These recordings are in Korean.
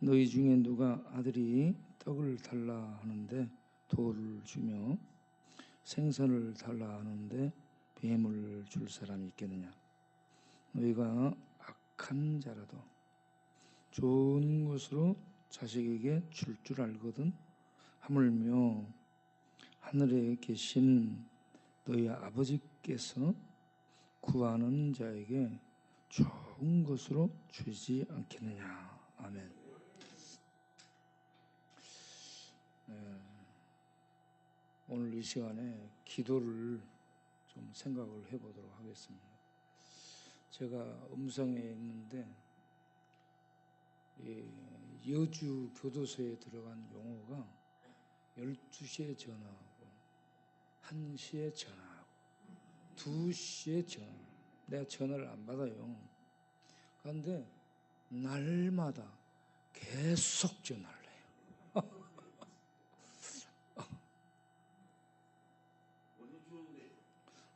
너희 중에 누가 아들이 떡을 달라 하는데 돌을 주며 생선을 달라 하는데 뱀을 줄 사람이 있겠느냐? 너희가 악한 자라도 좋은 것으로 자식에게 줄 줄 알거든. 하물며 하늘에 계신 너희 아버지께서 구하는 자에게 좋은 것으로 주지 않겠느냐. 아멘. 오늘 이 시간에 기도를 좀 생각을 해보도록 하겠습니다. 제가 음성에 있는데 여주 교도소에 들어간 용어가 12시에 전화하고 1시에 전화하고 2시에 전화하고 내가 전화를 안 받아요. 그런데 날마다 계속 전화를 해요.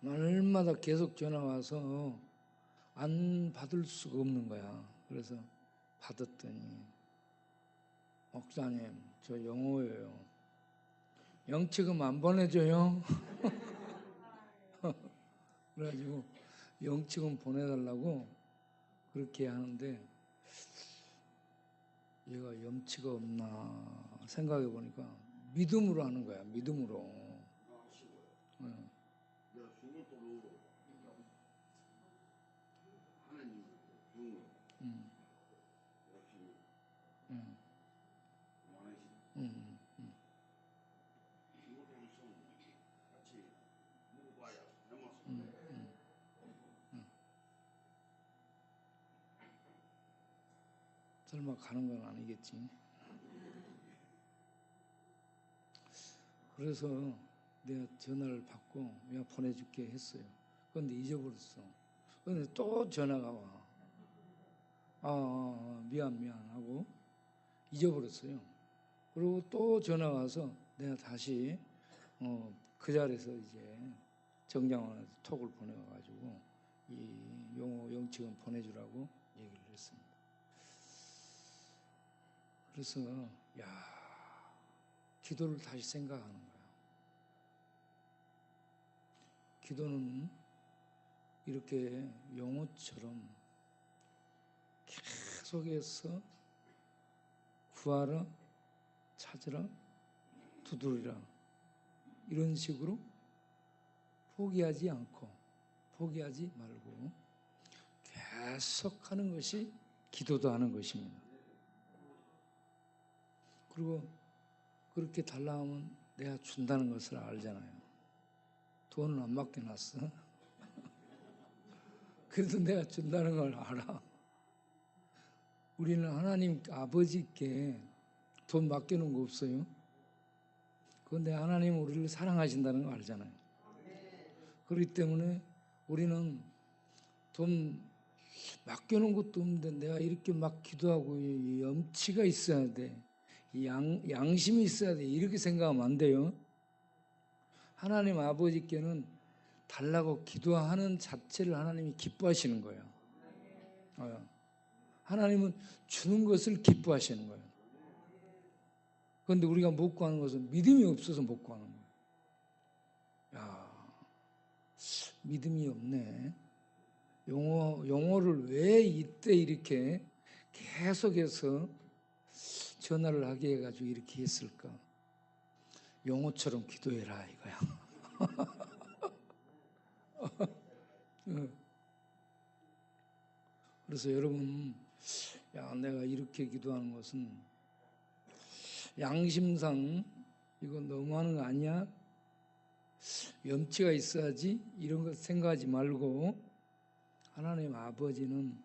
날마다 계속 전화 와서 안 받을 수가 없는 거야. 그래서 받았더니 목사님 저 영호예요. 영치금 안 보내줘요? 그래가지고 영치금 보내달라고 그렇게 하는데 얘가 염치가 없나 생각해 보니까 믿음으로 하는 거야. 믿음으로. 설마 가는 건 아니겠지. 그래서 내가 전화를 받고 내가 보내줄게 했어요. 그런데 잊어버렸어. 그런데 또 전화가 와. 미안 하고 잊어버렸어요. 그리고 또 전화 와서 내가 다시 그 자리에서 이제 정장원한테 톡을 보내가지고 이 용호 영치금 보내주라고 얘기를 했습니다. 그래서 기도를 다시 생각하는 거야. 기도는 이렇게 용어처럼 계속해서 구하라, 찾으라, 두드리라 이런 식으로 포기하지 않고 포기하지 말고 계속하는 것이 기도도 하는 것입니다. 그리고 그렇게 달라 하면 내가 준다는 것을 알잖아요. 돈은 안 맡겨놨어. 그래도 내가 준다는 걸 알아. 우리는 하나님 아버지께 돈 맡겨놓은 거 없어요. 그런데 하나님은 우리를 사랑하신다는 거 알잖아요. 그렇기 때문에 우리는 돈 맡겨놓은 것도 없는데 내가 이렇게 막 기도하고 염치가 있어야 돼. 양심이 있어야 돼. 이렇게 생각하면 안 돼요. 하나님 아버지께는 달라고 기도하는 자체를 하나님이 기뻐하시는 거예요. 하나님은 주는 것을 기뻐하시는 거예요. 그런데 우리가 못 구하는 것은 믿음이 없어서 못 구하는 거예요. 믿음이 없네. 용어를 왜 이때 이렇게 계속해서 전화를 하게 해가지고 이렇게 했을까? 용어처럼 기도해라 이거야. 그래서 여러분, 내가 이렇게 기도하는 것은 양심상 이거 너무하는 거 아니야? 염치가 있어야지 이런 거 생각하지 말고 하나님 아버지는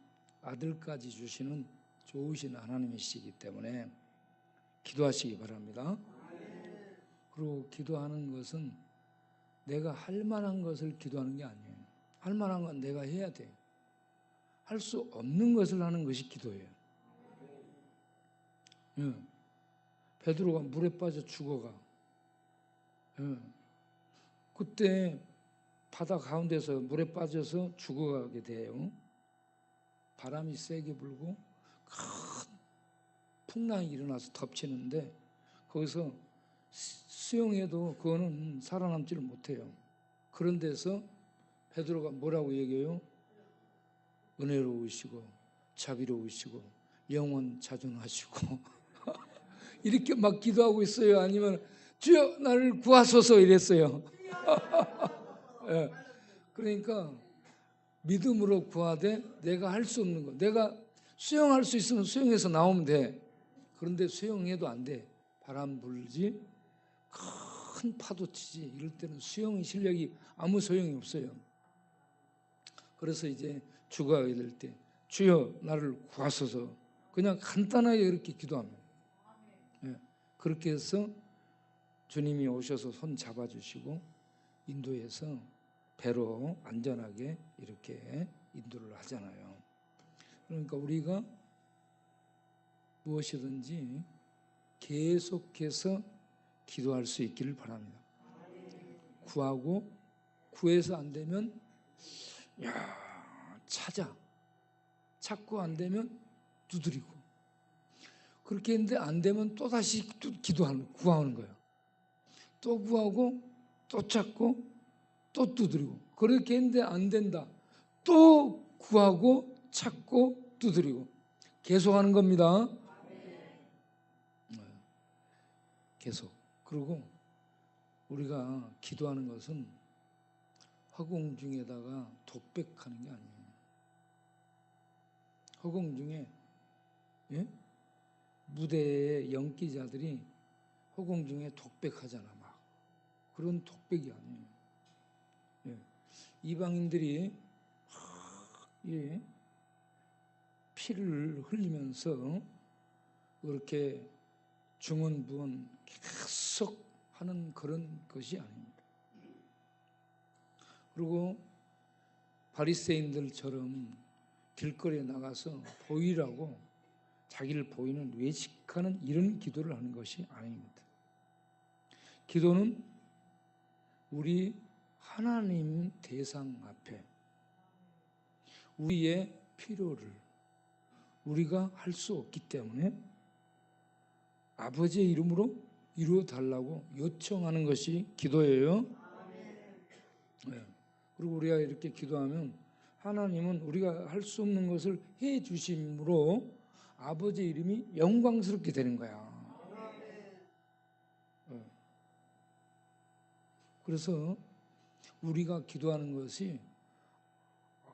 아들까지 주시는 좋으신 하나님이시기 때문에 기도하시기 바랍니다. 그리고 기도하는 것은 내가 할 만한 것을 기도하는 게 아니에요. 할 만한 건 내가 해야 돼. 할 수 없는 것을 하는 것이 기도예요. 베드로가 물에 빠져 죽어가. 그때 바다 가운데서 물에 빠져서 죽어가게 돼요. 바람이 세게 불고 큰 풍랑이 일어나서 덮치는데 거기서 수영해도 그거는 살아남지를 못해요. 그런 데서 베드로가 뭐라고 얘기해요? 은혜로우시고 자비로우시고 영원 자존하시고 이렇게 막 기도하고 있어요. 아니면 주여 나를 구하소서 이랬어요. 예. 그러니까 믿음으로 구하되 내가 할 수 없는 거, 내가 수영할 수 있으면 수영해서 나오면 돼. 그런데 수영해도 안 돼. 바람 불지 큰 파도 치지 이럴 때는 수영 실력이 아무 소용이 없어요. 그래서 이제 죽어가게 될 때 주여 나를 구하소서 그냥 간단하게 이렇게 기도합니다. 예. 그렇게 해서 주님이 오셔서 손 잡아주시고 인도해서 배로 안전하게 이렇게 인도를 하잖아요. 그러니까 우리가 무엇이든지 계속해서 기도할 수 있기를 바랍니다. 구하고 구해서 안 되면 찾고 안 되면 두드리고 그렇게 했는데 안 되면 또 다시 구하는 거예요. 또 구하고 또 찾고 또 두드리고 그렇게 했는데 안 된다. 또 구하고 찾고 두드리고 계속하는 겁니다. 계속. 그리고 우리가 기도하는 것은 허공 중에다가 독백하는 게 아니에요. 허공 중에 무대의 연기자들이 허공 중에 독백하잖아 막. 그런 독백이 아니에요. 이방인들이 피를 흘리면서 그렇게 중언부언 계속 하는 그런 것이 아닙니다. 그리고 바리새인들처럼 길거리에 나가서 보이라고 자기를 보이는 외식하는 이런 기도를 하는 것이 아닙니다. 기도는 우리 하나님 대상 앞에 우리의 필요를 우리가 할 수 없기 때문에 아버지의 이름으로 이루어 달라고 요청하는 것이 기도예요. 네. 그리고 우리가 이렇게 기도하면 하나님은 우리가 할 수 없는 것을 해 주심으로 아버지의 이름이 영광스럽게 되는 거야. 네. 그래서 우리가 기도하는 것이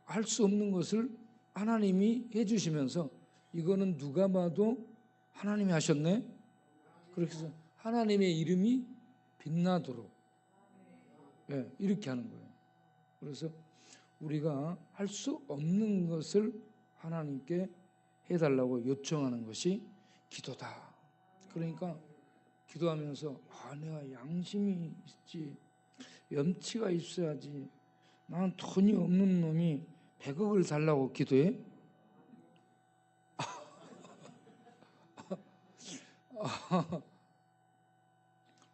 할 수 없는 것을 하나님이 해 주시면서 이거는 누가 봐도 하나님이 하셨네. 그렇게 해서 하나님의 이름이 빛나도록 이렇게 하는 거예요. 그래서 우리가 할 수 없는 것을 하나님께 해달라고 요청하는 것이 기도다. 그러니까 기도하면서 내가 양심이 있지, 염치가 있어야지. 난 돈이 없는 놈이 100억을 달라고 기도해?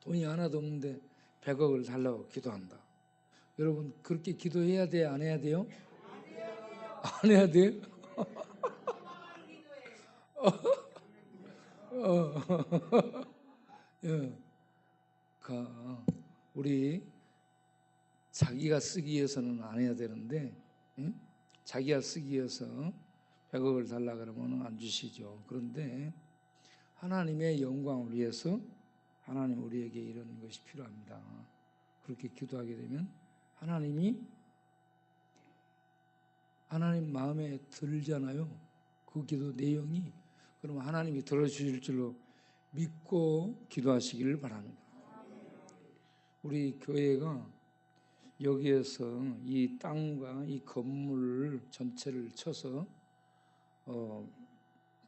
돈이 하나도 없는데 100억을 달라고 기도한다. 여러분 그렇게 기도해야 돼요? 안 해야 돼요? 안 해야 돼요? 우리 자기가 쓰기 위해서는 안 해야 되는데 자기가 쓰기 위해서 100억을 달라 그러면 안 주시죠. 그런데 하나님의 영광을 위해서 하나님 우리에게 이런 것이 필요합니다. 그렇게 기도하게 되면 하나님 마음에 들잖아요. 그 기도 내용이. 그러면 하나님이 들어주실 줄로 믿고 기도하시기를 바랍니다. 우리 교회가 여기에서 이 땅과 이 건물 전체를 쳐서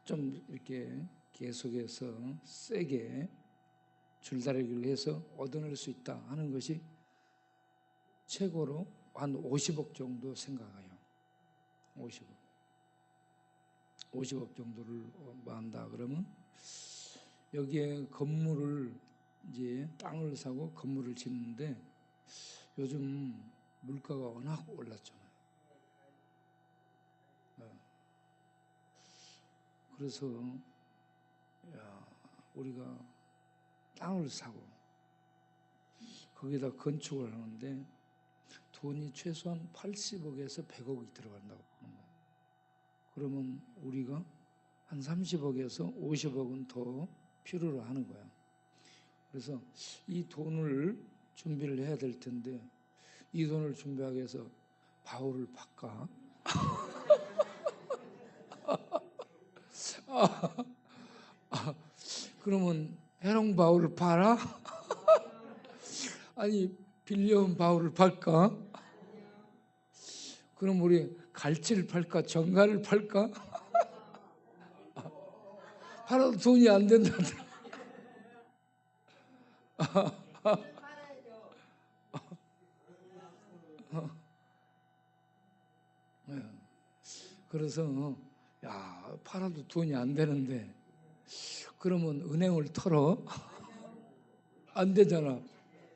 좀 이렇게 계속해서 세게 줄다리기를 해서 얻어낼 수 있다 하는 것이 최고로 한 50억 정도 생각해요. 50억 정도를 한다 그러면 여기에 건물을 이제 땅을 사고 건물을 짓는데 요즘 물가가 워낙 올랐잖아요. 그래서 우리가 땅을 사고 거기다 건축을 하는데 돈이 최소한 80억에서 100억이 들어간다고 보는 거예요. 그러면 우리가 한 30억에서 50억은 더 필요로 하는 거야. 그래서 이 돈을 준비를 해야 될 텐데 이 돈을 준비하기 위해서 바울을 팔까? 그러면 해롱 바울을 팔아? 아니 빌려온 바울을 팔까? 그럼 우리 갈치를 팔까? 정갈을 팔까? 팔아도 돈이 안 된다. 그래서 야 팔아도 돈이 안 되는데 그러면 은행을 털어? 안 되잖아.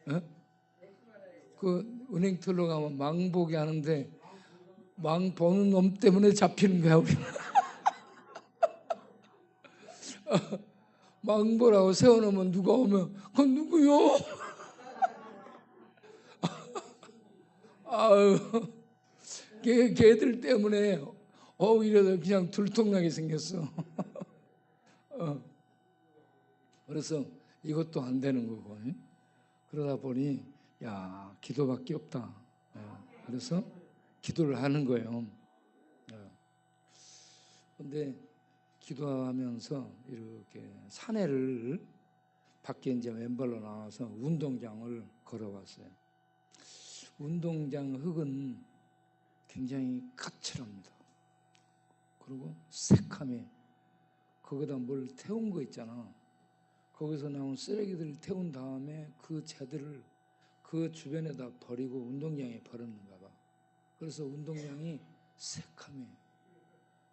에? 그 은행 털러 가면 망보게 하는데 망 보는 놈 때문에 잡히는 거야 우리는. 망보라고 세워놓으면 누가 오면 그건 누구요? 아유 걔들 때문에 이러다 그냥 들통나게 생겼어. 그래서 이것도 안 되는 거고 그러다 보니 야 기도밖에 없다. 그래서 기도를 하는 거예요. 근데 기도하면서 이렇게 산에를 밖에 이제 왼발로 나와서 운동장을 걸어봤어요. 운동장 흙은 굉장히 까칠합니다. 그리고 새카매. 거기다 뭘 태운 거 있잖아. 거기서 나온 쓰레기들을 태운 다음에 그 재들을 그 주변에다 버리고 운동장에 버렸는가 봐. 그래서 운동장이 새카매.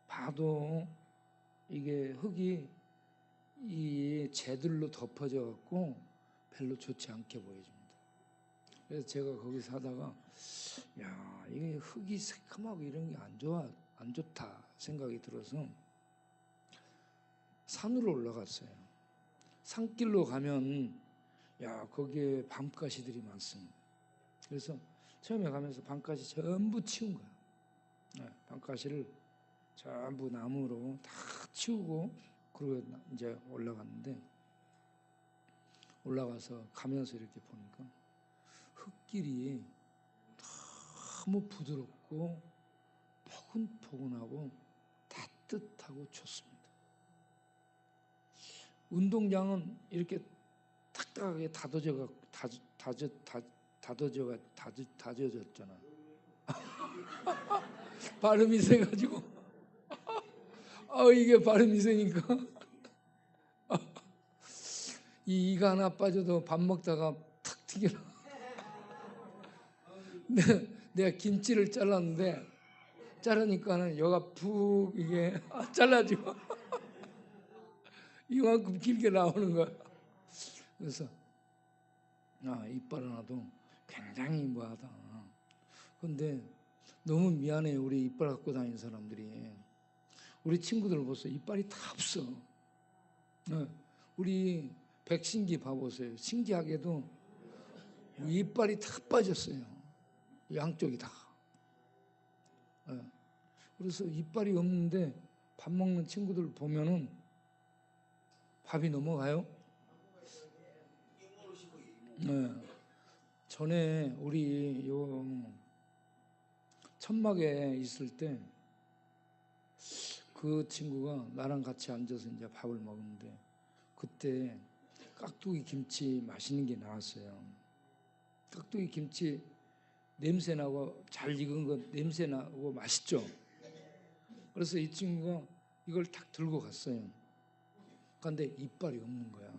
봐도 이게 흙이 이 재들로 덮어져 갖고 별로 좋지 않게 보여집니다. 그래서 제가 거기서 하다가 야 이게 흙이 새카맣고 이런 게 안 좋다 생각이 들어서 산으로 올라갔어요. 산길로 가면 야 거기에 밤가시들이 많습니다. 그래서 처음에 가면서 밤가시 전부 치운 거야. 밤가시를 전부 나무로 다 치우고 그리고 이제 올라갔는데 올라가서 가면서 이렇게 보니까 흙길이 너무 부드럽고 포근포근하고 따뜻하고 좋습니다. 운동장은 이렇게 딱딱하게 다져졌잖아. 발음이 세가지고 이게 발음이 세니까 이가 하나 빠져도 밥 먹다가 탁 튀겨나. 내가 김치를 자르니까는 여가 푹 이게 잘라지고 이만큼 길게 나오는 거야. 그래서 이빨 하나도 굉장히 뭐하다. 근데 너무 미안해 우리 이빨 갖고 다니는 사람들이. 우리 친구들 보세요. 이빨이 다 없어. 우리 백신기 봐보세요. 신기하게도 이빨이 다 빠졌어요. 양쪽이 다. 그래서 이빨이 없는데 밥 먹는 친구들 보면은 밥이 넘어가요? 전에 우리 요 천막에 있을 때 그 친구가 나랑 같이 앉아서 이제 밥을 먹는데 그때 깍두기 김치 맛있는 게 나왔어요. 깍두기 김치 냄새 나고 잘 익은 거 냄새 나고 맛있죠. 그래서 이 친구가 이걸 딱 들고 갔어요. 근데 이빨이 없는 거야.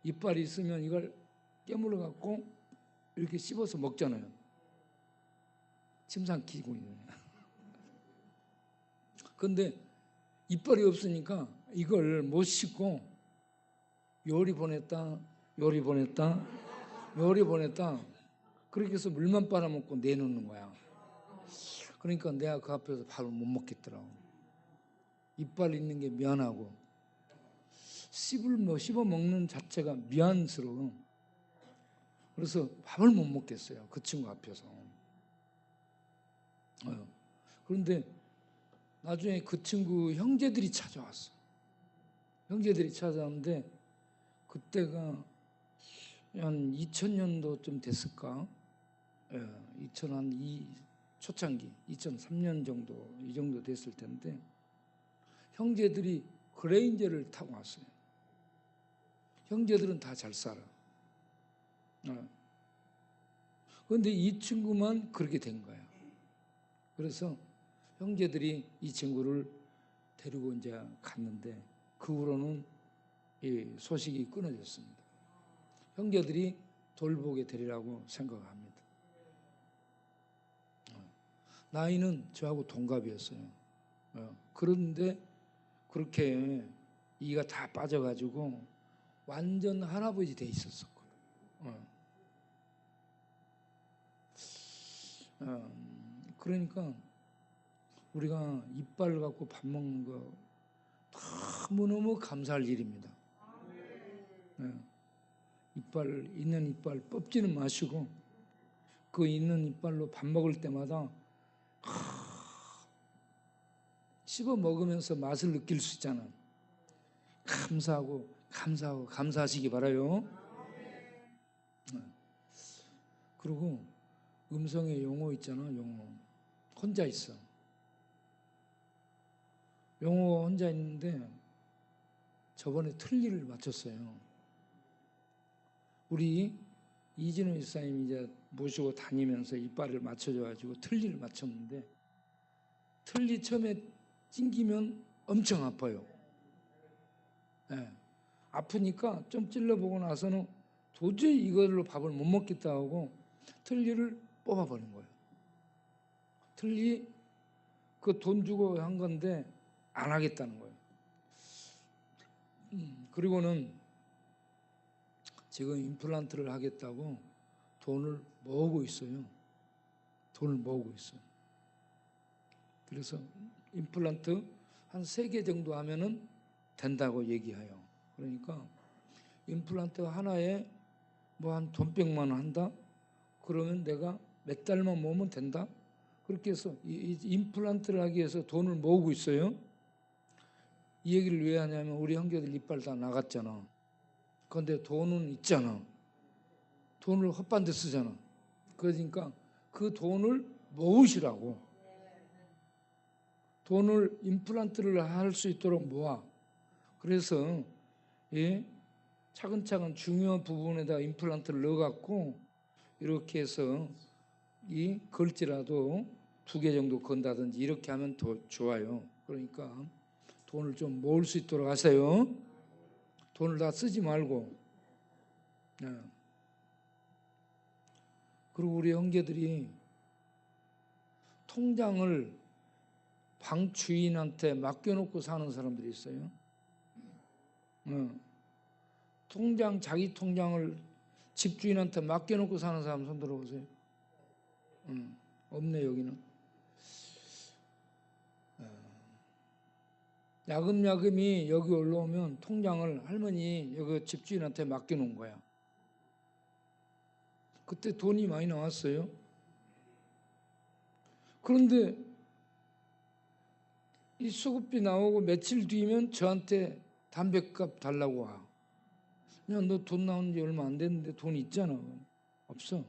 이빨이 있으면 이걸 깨물어 갖고 이렇게 씹어서 먹잖아요. 침 삼키고 있는. 근데 이빨이 없으니까 이걸 못 씹고 요리 보냈다 그렇게 해서 물만 빨아먹고 내놓는 거야. 그러니까 내가 그 앞에서 밥을 못 먹겠더라고. 이빨 있는 게 미안하고. 씹어 먹는 자체가 미안스러워. 그래서 밥을 못 먹겠어요. 그 친구 앞에서. 그런데 나중에 그 친구 형제들이 찾아왔어. 형제들이 찾아왔는데 그때가 한 2000년도쯤 됐을까? 2002 초창기 2003년 정도 이 정도 됐을 텐데 형제들이 그레인저를 타고 왔어요. 형제들은 다 잘 살아. 그런데 이 친구만 그렇게 된 거야. 그래서 형제들이 이 친구를 데리고 이제 갔는데 그 후로는 이 소식이 끊어졌습니다. 형제들이 돌보게 되리라고 생각합니다. 나이는 저하고 동갑이었어요. 그런데 그렇게 이가 다 빠져가지고 완전 할아버지 돼 있었거든. 그러니까 우리가 이빨 갖고 밥 먹는 거 너무너무 감사할 일입니다. 있는 이빨 뽑지는 마시고 그 있는 이빨로 밥 먹을 때마다 씹어 먹으면서 맛을 느낄 수 있잖아. 감사하시기 바라요. 그리고 음성의 용호 있잖아. 용호 혼자 있어. 용호 혼자 있는데 저번에 틀니를 맞췄어요. 우리 이진우 일사님 이제 모시고 다니면서 이빨을 맞춰줘가지고 틀니를 맞췄는데 틀니 처음에 찡기면 엄청 아파요. 아프니까 좀 찔러보고 나서는 도저히 이걸로 밥을 못 먹겠다 하고 틀니를 뽑아버린 거예요. 틀니 그 돈 주고 한 건데 안 하겠다는 거예요. 그리고는 지금 임플란트를 하겠다고 돈을 모으고 있어요. 그래서 임플란트 한 3개 정도 하면은 된다고 얘기해요. 그러니까 임플란트 하나에 뭐 한 돈 100만 원 한다? 그러면 내가 몇 달만 모으면 된다? 그렇게 해서 이 임플란트를 하기 위해서 돈을 모으고 있어요. 이 얘기를 왜 하냐면 우리 형제들 이빨 다 나갔잖아. 그런데 돈은 있잖아. 돈을 헛반데 쓰잖아. 그러니까 그 돈을 모으시라고. 돈을 임플란트를 할 수 있도록 모아. 그래서 차근차근 중요한 부분에다 임플란트를 넣어갖고 이렇게 해서 걸지라도 2개 정도 건다든지 이렇게 하면 더 좋아요. 그러니까 돈을 좀 모을 수 있도록 하세요. 돈을 다 쓰지 말고. 그리고 우리 형제들이 통장을 방 주인한테 맡겨놓고 사는 사람들이 있어요. 자기 통장을 집주인한테 맡겨놓고 사는 사람 손 들어보세요. 없네 여기는. 야금야금이 여기 올라오면 통장을 할머니 여기 집주인한테 맡겨놓은 거야. 그때 돈이 많이 나왔어요. 그런데 이 수급비 나오고 며칠 뒤면 저한테 담배값 달라고 와. 야, 너 돈 나온 지 얼마 안 됐는데 돈 있잖아. 없어.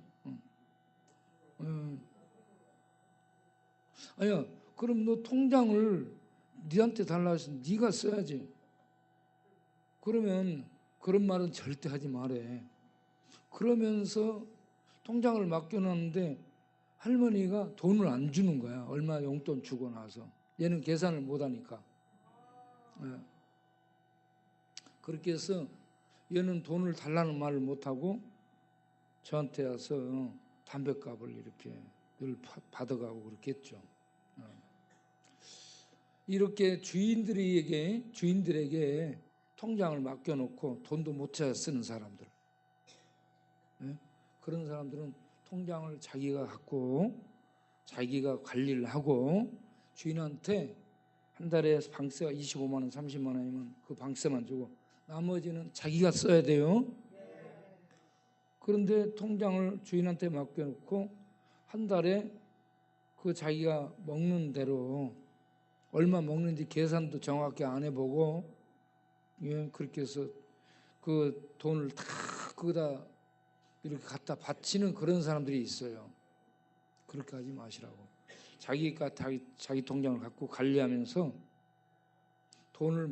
아니야, 그럼 너 통장을 니한테 달라고 해서 니가 써야지. 그러면 그런 말은 절대 하지 말래. 그러면서 통장을 맡겨놨는데 할머니가 돈을 안 주는 거야. 얼마 용돈 주고 나서. 얘는 계산을 못하니까. 그렇게 해서 얘는 돈을 달라는 말을 못하고 저한테 와서 담배값을 이렇게 늘 받아가고 그렇게 했죠. 이렇게 주인들에게 통장을 맡겨놓고 돈도 못 찾아 쓰는 사람들. 그런 사람들은 통장을 자기가 갖고 자기가 관리를 하고 주인한테 한 달에 방세가 25만 원, 30만 원이면 그 방세만 주고 나머지는 자기가 써야 돼요. 그런데 통장을 주인한테 맡겨놓고 한 달에 그 자기가 먹는 대로 얼마 먹는지 계산도 정확히 안 해보고, 예, 그렇게 해서 그 돈을 다 거기다 이렇게 갖다 바치는 그런 사람들이 있어요. 그렇게 하지 마시라고. 자기가 자기 통장을 갖고 관리하면서 돈을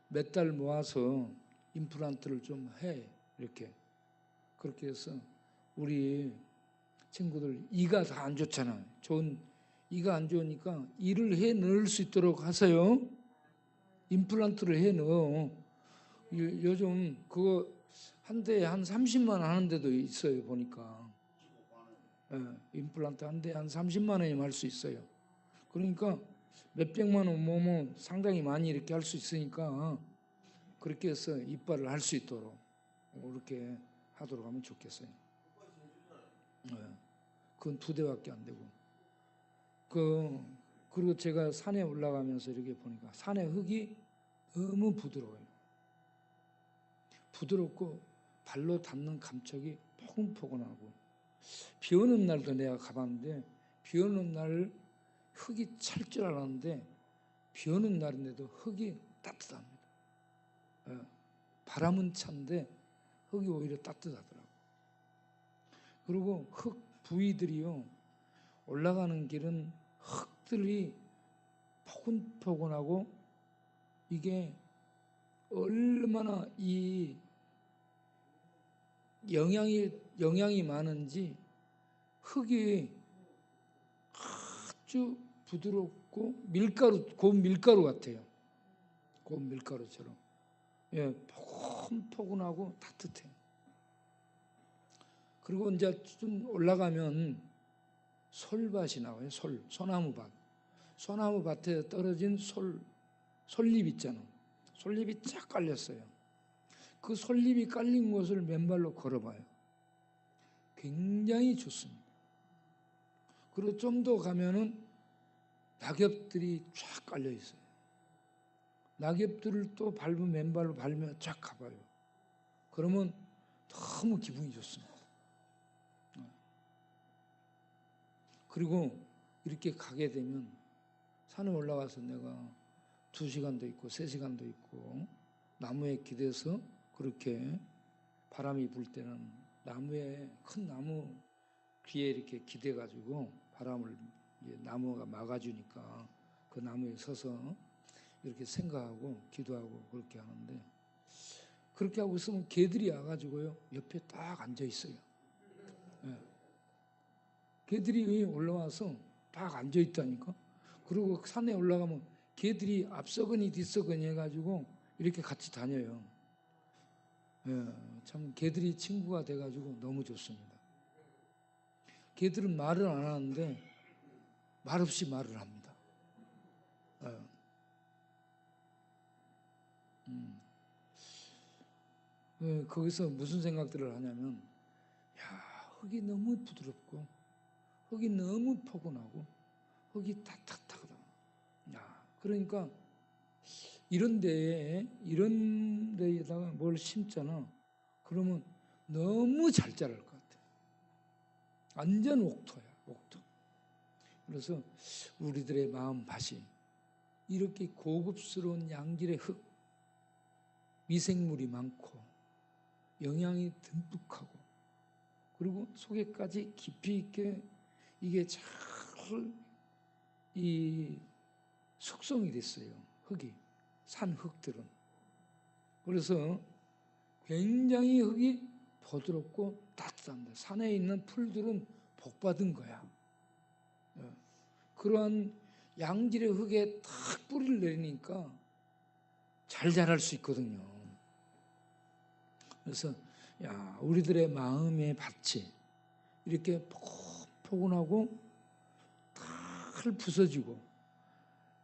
몇 달 모아서 임플란트를 좀 해. 이렇게. 그렇게 해서 우리 친구들 이가 다 안 좋잖아요. 이가 안 좋으니까 이를 해 넣을 수 있도록 하세요. 임플란트를 해 넣어. 요즘 그거 한 대에 한 30만 원 하는 데도 있어요. 보니까. 예, 임플란트 한 대에 한 30만 원이면 할 수 있어요. 그러니까 몇백만 원 모으면 상당히 많이 이렇게 할 수 있으니까 그렇게 해서 이빨을 할 수 있도록 그렇게 하도록 하면 좋겠어요. 예, 그건 2대밖에 안 되고. 그리고 제가 산에 올라가면서 이렇게 보니까 산의 흙이 너무 부드러워요. 부드럽고 발로 닿는 감촉이 포근포근하고, 비 오는 날도 내가 가봤는데 비 오는 날 흙이 찰 줄 알았는데 비 오는 날인데도 흙이 따뜻합니다. 예, 바람은 찬데 흙이 오히려 따뜻하더라고요. 그리고 흙 부위들이요, 올라가는 길은 흙들이 포근포근하고, 이게 얼마나 이 영양이 많은지 흙이 아주 부드럽고 고운 밀가루 같아요. 고운 밀가루처럼. 예, 포근포근하고 따뜻해요. 그리고 이제 좀 올라가면 솔밭이 나와요. 소나무밭. 소나무밭에 떨어진 솔잎 있잖아. 솔잎이 쫙 깔렸어요. 그 솔잎이 깔린 곳을 맨발로 걸어봐요. 굉장히 좋습니다. 그리고 좀 더 가면은 낙엽들이 쫙 깔려 있어요. 낙엽들을 또 맨발로 밟으면 쫙 가봐요. 그러면 너무 기분이 좋습니다. 그리고 이렇게 가게 되면 산에 올라가서 내가 2시간도 있고 3시간도 있고 나무에 기대서 그렇게 바람이 불 때는 큰 나무 귀에 이렇게 기대가지고 바람을 나무가 막아주니까 그 나무에 서서 이렇게 생각하고 기도하고 그렇게 하는데, 그렇게 하고 있으면 개들이 와가지고요 옆에 딱 앉아 있어요. 예. 개들이 올라와서 딱 앉아 있다니까. 그리고 산에 올라가면 개들이 앞서거니 뒤서거니 해가지고 이렇게 같이 다녀요. 예, 참 개들이 친구가 돼가지고 너무 좋습니다. 개들은 말을 안 하는데 말없이 말을 합니다. 거기서 무슨 생각들을 하냐면, 야, 흙이 너무 부드럽고 흙이 너무 포근하고 흙이 따뜻하다. 야, 그러니까 이런 데에다가 뭘 심잖아. 그러면 너무 잘 자랄 것 같아. 완전 옥토야, 옥토. 그래서 우리들의 마음밭이 이렇게 고급스러운 양질의 흙, 미생물이 많고 영양이 듬뿍하고, 그리고 속에까지 깊이 있게 이게 잘 숙성이 됐어요. 흙이, 산 흙들은. 그래서 굉장히 흙이 부드럽고 따뜻합니다. 산에 있는 풀들은 복받은 거야. 그러한 양질의 흙에 탁 뿌리를 내리니까 잘 자랄 수 있거든요. 그래서 우리들의 마음의 밭이 이렇게 포근하고 탁 부서지고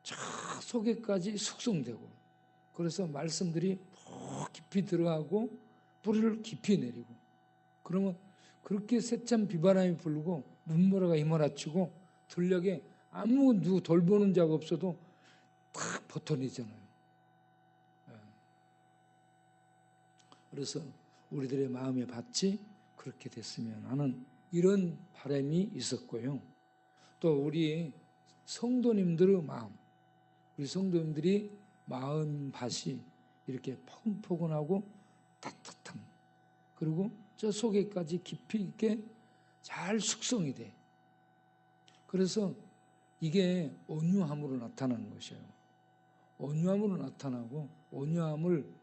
저 속에까지 숙성되고, 그래서 말씀들이 깊이 들어가고 뿌리를 깊이 내리고, 그러면 그렇게 세찬 비바람이 불고 눈보라가 휘몰아치고 들녘에 아무 누구 돌보는 자가 없어도 탁 버텨내잖아요. 그래서 우리들의 마음의 밭이 그렇게 됐으면 하는 이런 바람이 있었고요. 또 우리 성도님들의 마음, 우리 성도님들이 마음 밭이 이렇게 포근포근하고 따뜻한, 그리고 저 속에까지 깊이 있게 잘 숙성이 돼. 그래서 이게 온유함으로 나타나는 것이에요. 온유함으로 나타나고, 온유함을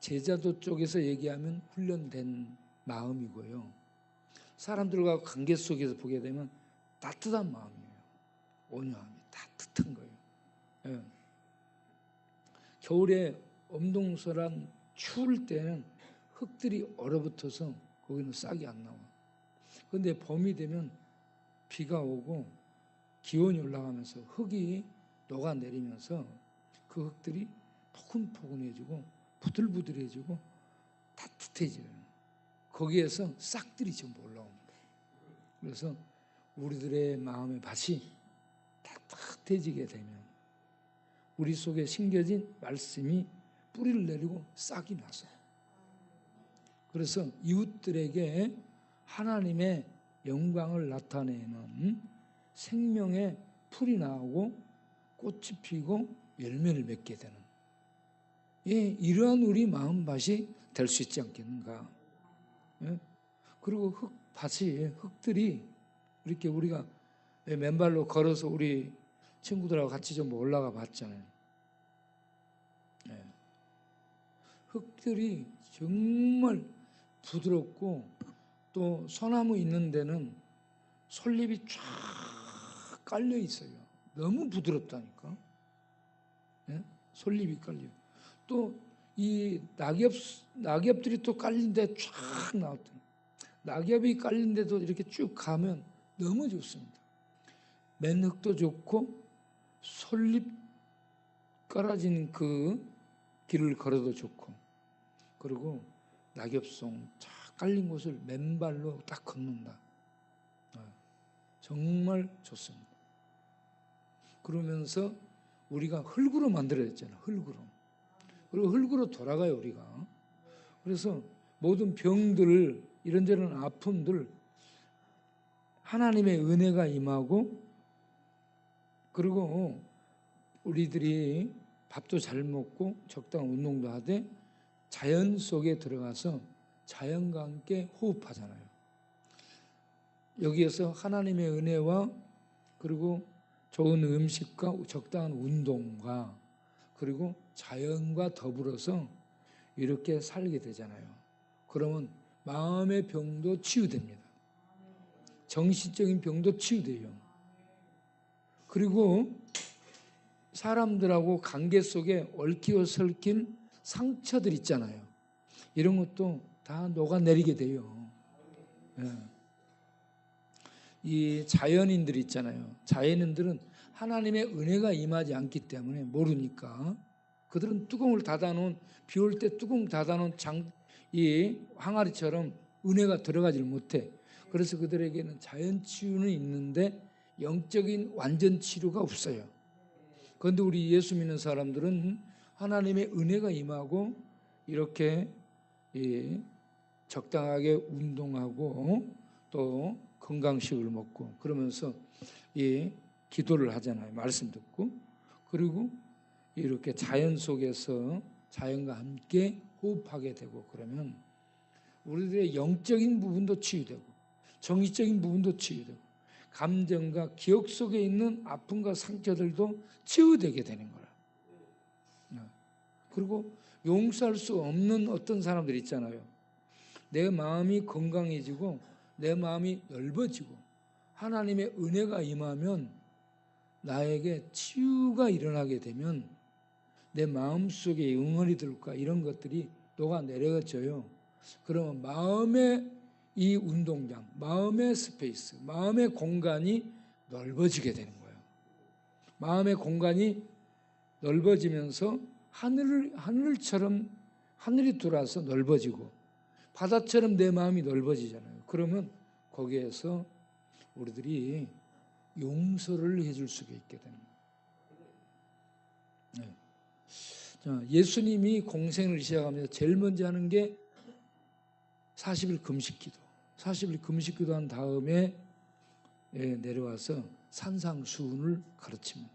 제자도 쪽에서 얘기하면 훈련된 마음이고요. 사람들과 관계 속에서 보게 되면 따뜻한 마음이에요. 온유함이 따뜻한 거예요. 예. 겨울에 엄동설한 추울 때는 흙들이 얼어붙어서 거기는 싹이 안 나와. 그런데 봄이 되면 비가 오고 기온이 올라가면서 흙이 녹아내리면서 그 흙들이 포근포근해지고 부들부들해지고 따뜻해져요. 거기에서 싹들이 전부 올라옵니다. 그래서 우리들의 마음의 밭이 따뜻해지게 되면 우리 속에 심겨진 말씀이 뿌리를 내리고 싹이 나서, 그래서 이웃들에게 하나님의 영광을 나타내는 생명의 풀이 나오고 꽃이 피고 열매를 맺게 되는, 이러한 우리 마음밭이 될 수 있지 않겠는가. 그리고 흙들이 이렇게 우리가 맨발로 걸어서 우리 친구들하고 같이 좀 올라가 봤잖아요. 흙들이 정말 부드럽고, 또 소나무 있는 데는 솔잎이 쫙 깔려 있어요. 너무 부드럽다니까. 솔잎이 깔려. 또 이 낙엽들이 또 깔린 데 쫙 나왔더니, 낙엽이 깔린 데도 이렇게 쭉 가면 너무 좋습니다. 맨흙도 좋고 솔잎 깔아진 그 길을 걸어도 좋고, 그리고 낙엽송 쫙 깔린 곳을 맨발로 딱 걷는다. 정말 좋습니다. 그러면서 우리가 흙으로 만들어졌잖아요. 흙으로. 그리고 흙으로 돌아가요, 우리가. 그래서 모든 병들, 이런저런 아픔들, 하나님의 은혜가 임하고, 그리고 우리들이 밥도 잘 먹고 적당한 운동도 하되 자연 속에 들어가서 자연과 함께 호흡하잖아요. 여기에서 하나님의 은혜와, 그리고 좋은 음식과 적당한 운동과, 그리고 자연과 더불어서 이렇게 살게 되잖아요. 그러면 마음의 병도 치유됩니다. 정신적인 병도 치유돼요. 그리고 사람들하고 관계 속에 얽히고 설킨 상처들 있잖아요. 이런 것도 다 녹아내리게 돼요. 이 자연인들 있잖아요. 자연인들은 하나님의 은혜가 임하지 않기 때문에 모르니까, 그들은 뚜껑을 닫아놓은, 비 올 때 뚜껑 닫아놓은 이 항아리처럼 은혜가 들어가질 못해. 그래서 그들에게는 자연 치유는 있는데 영적인 완전 치료가 없어요. 그런데 우리 예수 믿는 사람들은 하나님의 은혜가 임하고 이렇게 적당하게 운동하고 또 건강식을 먹고 그러면서 기도를 하잖아요. 말씀 듣고. 그리고 이렇게 자연 속에서 자연과 함께 호흡하게 되고, 그러면 우리들의 영적인 부분도 치유되고 정신적인 부분도 치유되고 감정과 기억 속에 있는 아픔과 상처들도 치유되게 되는 거라. 그리고 용서할 수 없는 어떤 사람들 있잖아요. 내 마음이 건강해지고 내 마음이 넓어지고 하나님의 은혜가 임하면, 나에게 치유가 일어나게 되면 내 마음속에 응어리들과 이런 것들이 녹아내려져요. 그러면 마음의 이 운동장, 마음의 스페이스, 마음의 공간이 넓어지게 되는 거예요. 마음의 공간이 넓어지면서 하늘처럼 하늘이 돌아서 넓어지고 바다처럼 내 마음이 넓어지잖아요. 그러면 거기에서 우리들이 용서를 해줄 수가 있게 되는 거예요. 예수님이 공생을 시작하면서 제일 먼저 하는 게 40일 금식기도. 40일 금식기도 한 다음에 내려와서 산상수훈을 가르칩니다.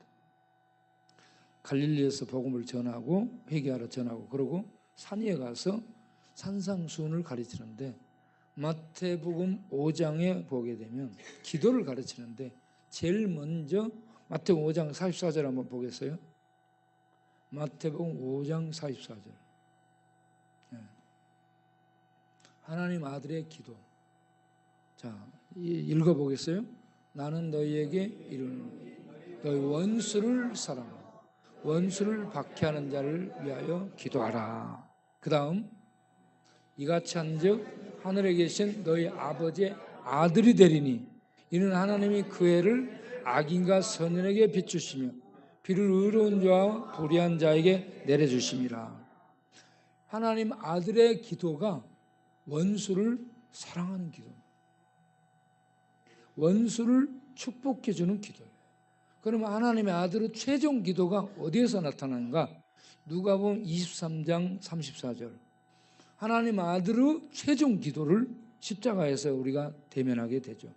갈릴리에서 복음을 전하고 회개하러 전하고 그러고 산 위에 가서 산상수훈을 가르치는데 마태복음 5장에 보게 되면 기도를 가르치는데 제일 먼저 마태복음 5장 44절 한번 보겠어요? 마태복음 5장 44절. 하나님 아들의 기도. 자, 읽어보겠어요? 나는 너희에게 이르노니 너희 원수를 사랑하라. 원수를 박해하는 자를 위하여 기도하라. 그 다음 이같이 한즉 하늘에 계신 너희 아버지의 아들이 되리니 이는 하나님이 그 해를 악인과 선인에게 비추시며 비를 의로운 자와 불의한 자에게 내려주심이라. 하나님 아들의 기도가 원수를 사랑하는 기도입니다. 원수를 축복해 주는 기도예요. 그러면 하나님의 아들의 최종 기도가 어디에서 나타나는가? 누가복음 23장 34절. 하나님 아들의 최종 기도를 십자가에서 우리가 대면하게 되죠.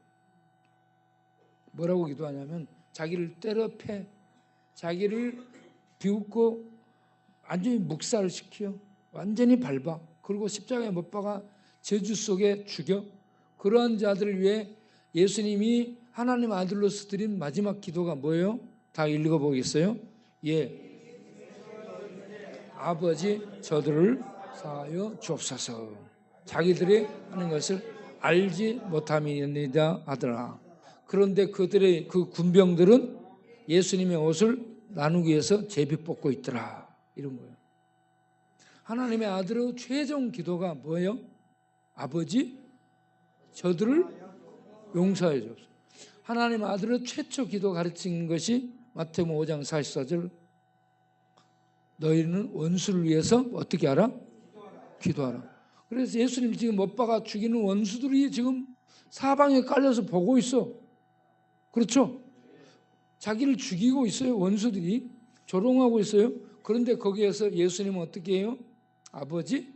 뭐라고 기도하냐면 자기를 때려 패, 자기를 비웃고 완전히 묵살시켜, 완전히 밟아, 그리고 십자가에 못 박아 저주 속에 죽여. 그러한 자들을 위해 예수님이 하나님 아들로서 드린 마지막 기도가 뭐예요? 다 읽어보겠어요? 아버지 저들을 사하여 주옵소서. 자기들이 하는 것을 알지 못함이니이다 하더라. 그런데 그들의 그 군병들은 예수님의 옷을 나누기 위해서 제비 뽑고 있더라. 이런 거예요. 하나님의 아들의 최종 기도가 뭐예요? 아버지 저들을 용서해 주옵소서. 하나님 아들의 최초 기도 가르친 것이 마태복음 5장 44절. 너희는 원수를 위해서 어떻게 하라? 기도하라. 그래서 예수님 지금 못 박아 죽이는 원수들이 지금 사방에 깔려서 보고 있어. 그렇죠? 자기를 죽이고 있어요. 원수들이 조롱하고 있어요. 그런데 거기에서 예수님은 어떻게 해요? 아버지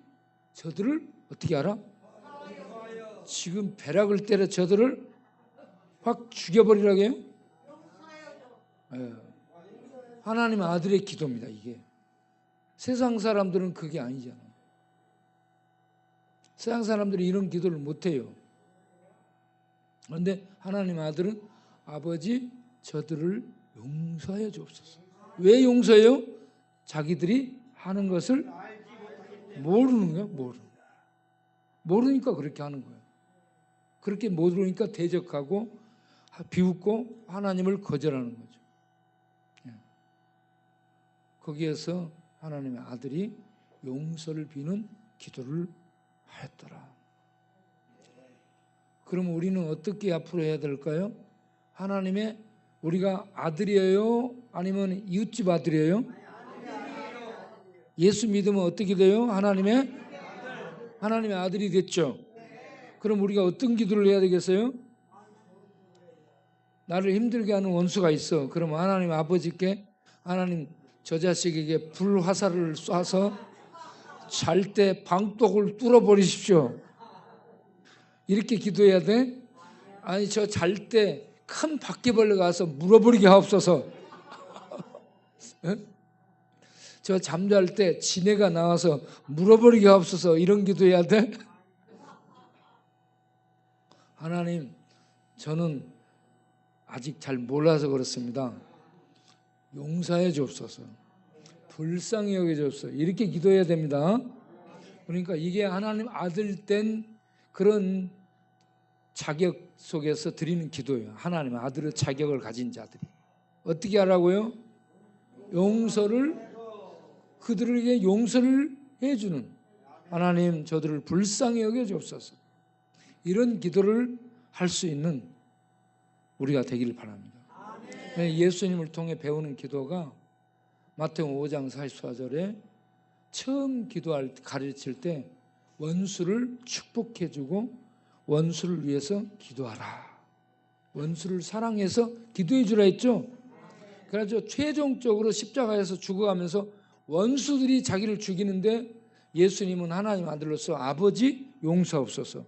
저들을 어떻게 하라? 지금 벼락을 때려 저들을 확 죽여버리라고 해요? 하나님 아들의 기도입니다. 이게 세상 사람들은 그게 아니잖아요. 세상 사람들이 이런 기도를 못해요. 그런데 하나님 아들은 아버지 저들을 용서해 주옵소서. 왜 용서해요? 자기들이 하는 것을 모르는 거예요. 모르니까 그렇게 하는 거예요. 그렇게 모르니까 대적하고 비웃고 하나님을 거절하는 거죠. 거기에서 하나님의 아들이 용서를 비는 기도를 하였더라. 그럼 우리는 어떻게 앞으로 해야 될까요? 하나님의 우리가 아들이에요? 아니면 이웃집 아들이에요? 예수 믿으면 어떻게 돼요? 하나님의 아들이 됐죠. 그럼 우리가 어떤 기도를 해야 되겠어요? 나를 힘들게 하는 원수가 있어. 그럼 하나님 아버지께 하나님 저 자식에게 불화살을 쏴서 잘 때 방독을 뚫어버리십시오. 이렇게 기도해야 돼? 아니 저 잘 때 큰 바퀴벌레 가서 물어버리게 하옵소서. 저 잠잘 때 지네가 나와서 물어버리게 하옵소서. 이런 기도해야 돼? 하나님 저는 아직 잘 몰라서 그렇습니다. 용서해 주옵소서. 불쌍히 여겨 주옵소서. 이렇게 기도해야 됩니다. 그러니까 이게 하나님 아들 된 그런 자격 속에서 드리는 기도예요. 하나님 아들의 자격을 가진 자들이 어떻게 하라고요? 그들에게 용서를 해주는 하나님 저들을 불쌍히 여겨 주옵소서. 이런 기도를 할 수 있는 우리가 되기를 바랍니다. 예수님을 통해 배우는 기도가 마태복음 5장 44절에 처음 가르칠 때 원수를 축복해주고 원수를 위해서 기도하라. 원수를 사랑해서 기도해 주라 했죠. 그래서 최종적으로 십자가에서 죽어가면서 원수들이 자기를 죽이는데 예수님은 하나님 아들로서 아버지 용서하옵소서,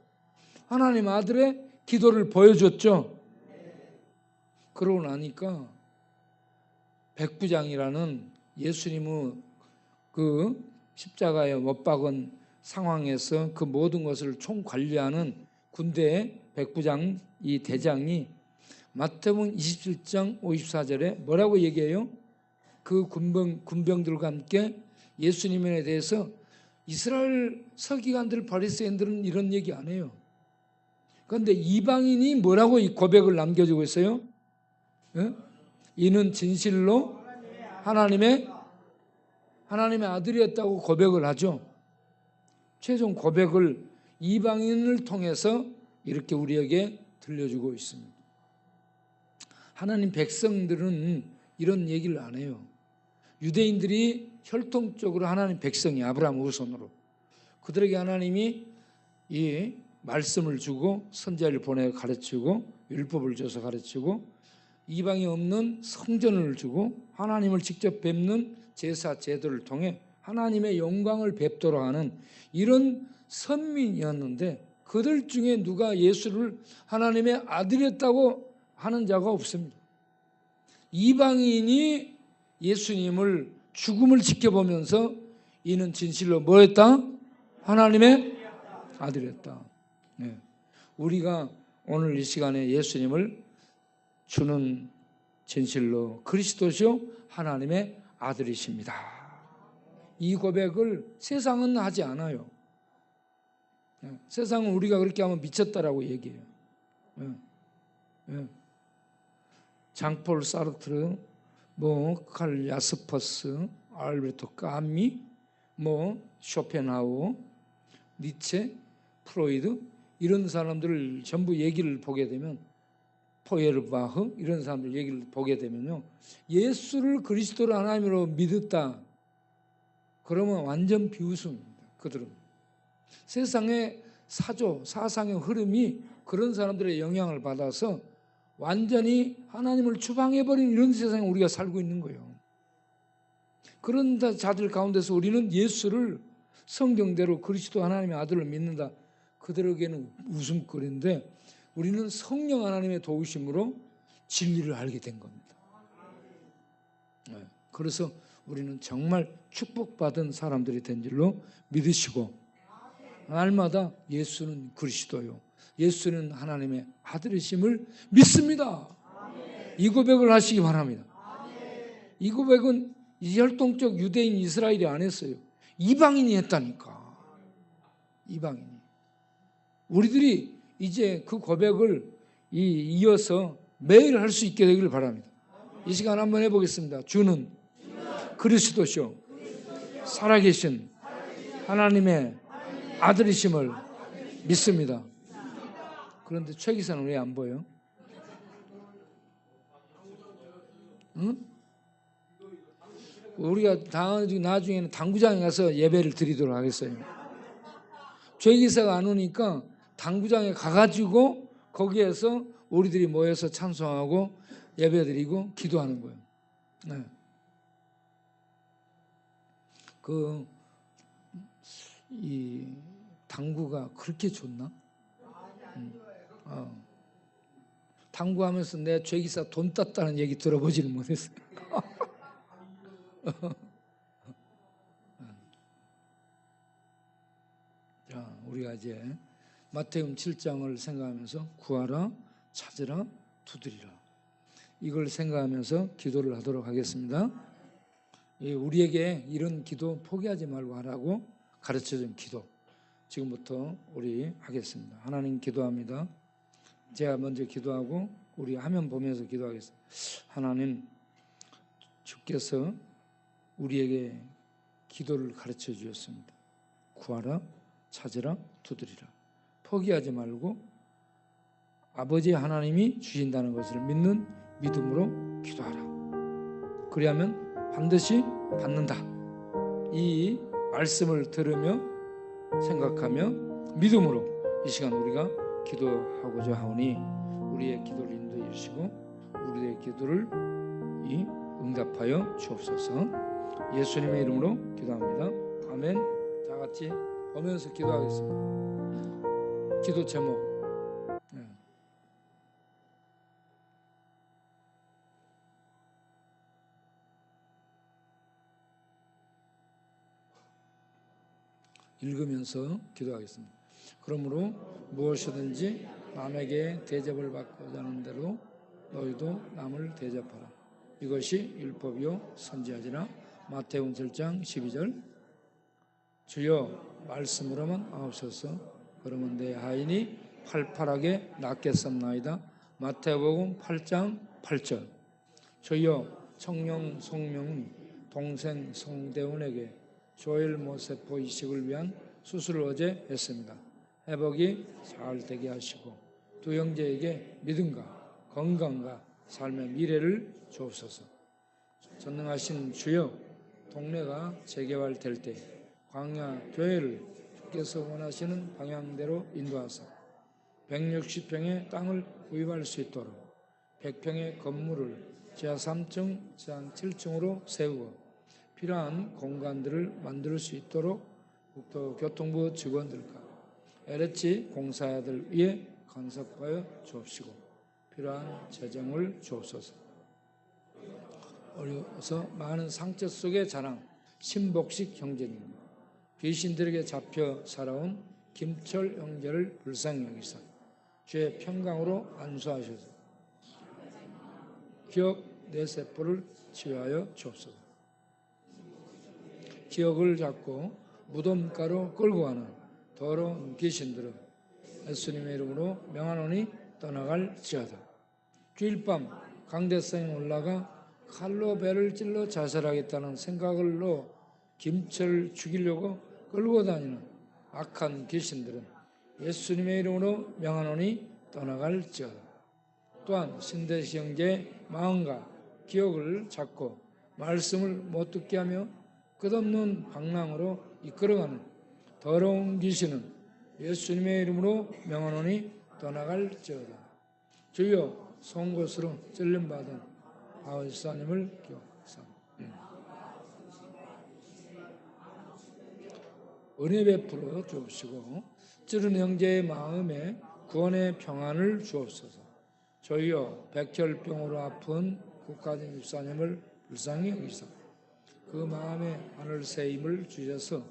하나님 아들의 기도를 보여줬죠. 그러고 나니까 백부장이라는 예수님의 그 십자가에 못 박은 상황에서 그 모든 것을 총관리하는 군대의 백부장, 이 대장이 마태복음 27장 54절에 뭐라고 얘기해요? 그 군병들과 함께 예수님에 대해서 이스라엘 서기관들, 바리새인들은 이런 얘기 안 해요. 그런데 이방인이 뭐라고 이 고백을 남겨주고 있어요? 이는 진실로 하나님의 아들이었다고 고백을 하죠. 최종 고백을 이방인을 통해서 이렇게 우리에게 들려주고 있습니다. 하나님 백성들은 이런 얘기를 안 해요. 유대인들이 혈통적으로 하나님 백성이 아브라함 후손으로, 그들에게 하나님이 이 말씀을 주고 선지자를 보내 가르치고 율법을 줘서 가르치고 이방이 없는 성전을 주고 하나님을 직접 뵙는 제사 제도를 통해 하나님의 영광을 뵙도록 하는 이런 선민이었는데, 그들 중에 누가 예수를 하나님의 아들이었다고 하는 자가 없습니다. 이방인이 예수님을 죽음을 지켜보면서 이는 진실로 뭐였다? 하나님의 아들이었다. 네. 우리가 오늘 이 시간에 예수님을 주는 진실로 그리스도시요 하나님의 아들이십니다, 이 고백을 세상은 하지 않아요. 세상은 우리가 그렇게 하면 미쳤다라고 얘기해요. 장폴 사르트르, 칼 야스퍼스, 알베르토 까미, 쇼펜하우어, 니체, 프로이드, 이런 사람들을 전부 얘기를 보게 되면, 포에르바흐 이런 사람들 얘기를 보게 되면요, 예수를 그리스도로 하나님으로 믿었다 그러면 완전 비웃음입니다. 그들은 세상의 사조, 사상의 흐름이 그런 사람들의 영향을 받아서 완전히 하나님을 추방해버린 이런 세상에 우리가 살고 있는 거예요. 그런 자들 가운데서 우리는 예수를 성경대로 그리스도 하나님의 아들을 믿는다, 그들에게는 웃음거리인데 우리는 성령 하나님의 도우심으로 진리를 알게 된 겁니다. 그래서 우리는 정말 축복받은 사람들이 된 줄로 믿으시고, 날마다 예수는 그리스도요, 예수는 하나님의 아들이심을 믿습니다. 이 고백을 하시기 바랍니다. 이 고백은 혈통적 유대인 이스라엘이 안 했어요. 이방인이 했다니까. 이방인이. 우리들이 이제 그 고백을 이어서 매일 할 수 있게 되기를 바랍니다. 이 시간 한번 해보겠습니다. 주는 그리스도시요 살아계신 하나님의 아들이심을 믿습니다. 그런데 최 기사는 왜 안 보여? 응? 우리가 나중에는 당구장에 가서 예배를 드리도록 하겠어요. 최 기사가 안 오니까 당구장에 가가지고 거기에서 우리들이 모여서 찬송하고 예배드리고 기도하는 거예요. 네. 이 당구가 그렇게 좋나? 당구하면서 내 죄기사 돈 땄다는 얘기 들어보지는 못했어요. 자, 우리가 이제 마태복음 7장을 생각하면서 구하라, 찾으라, 두드리라, 이걸 생각하면서 기도를 하도록 하겠습니다. 우리에게 이런 기도 포기하지 말고 하라고 가르쳐준 기도, 지금부터 우리 하겠습니다. 하나님 기도합니다. 제가 먼저 기도하고 우리 화면 보면서 기도하겠습니다. 하나님, 주께서 우리에게 기도를 가르쳐 주셨습니다. 구하라, 찾으라, 두드리라. 포기하지 말고 아버지 하나님이 주신다는 것을 믿는 믿음으로 기도하라. 그리하면 반드시 받는다. 이 말씀을 들으며 생각하며 믿음으로 이 시간 우리가 기도하고자 하오니 우리의 기도를 인도해 주시고 우리의 기도를 응답하여 주옵소서. 예수님의 이름으로 기도합니다. 아멘. 다 같이 보면서 기도하겠습니다. 기도 제목. 읽으면서 기도하겠습니다. 그러므로 무엇이든지 남에게 대접을 받고자 하는 대로 너희도 남을 대접하라. 이것이 율법이요 선지자지라. 마태복음 7장 12절. 주여 말씀으로만 하옵소서. 그러면 내 하인이 팔팔하게 낫겠습나이다. 마태복음 8장 8절. 주여 청령 성명 동생 성대훈에게 조엘 모세포 이식을 위한 수술을 어제 했습니다. 회복이 잘 되게 하시고 두 형제에게 믿음과 건강과 삶의 미래를 주옵소서. 전능하신 주여, 동네가 재개발될 때 광야 교회를 주께서 원하시는 방향대로 인도하사 160평의 땅을 구입할 수 있도록 100평의 건물을 지하 3층, 지하 7층으로 세우고 필요한 공간들을 만들 수 있도록 국토교통부 직원들과 LH 공사들 위해 간섭하여 주옵시고 필요한 재정을 주옵소서. 어려서 많은 상처 속의 자랑 신복식 형제님, 귀신들에게 잡혀 살아온 김철 형제를 불쌍히 여기사 주의 평강으로 안수하셔서 기억 뇌세포를 치유하여 주옵소서. 기억을 잡고 무덤가로 끌고 가는 더러운 귀신들은 예수님의 이름으로 명하노니 떠나갈지어다. 주일 밤 강대상에 올라가 칼로 배를 찔러 자살하겠다는 생각으로 김철을 죽이려고 끌고 다니는 악한 귀신들은 예수님의 이름으로 명하노니 떠나갈지어다. 또한 신대식 형제의 마음과 기억을 잡고 말씀을 못 듣게 하며 끝없는 방랑으로 이끌어가는 더러운 귀신은 예수님의 이름으로 명하노니 떠나갈지어다. 주여 송곳으로 찔림받은 아우사님을 기억하사 은혜 베풀어 주옵시고 찌른 형제의 마음에 구원의 평안을 주옵소서. 주여 백혈병으로 아픈 국가진 집사님을 불쌍히 여기사 그 마음에 하늘새 힘을 주셔서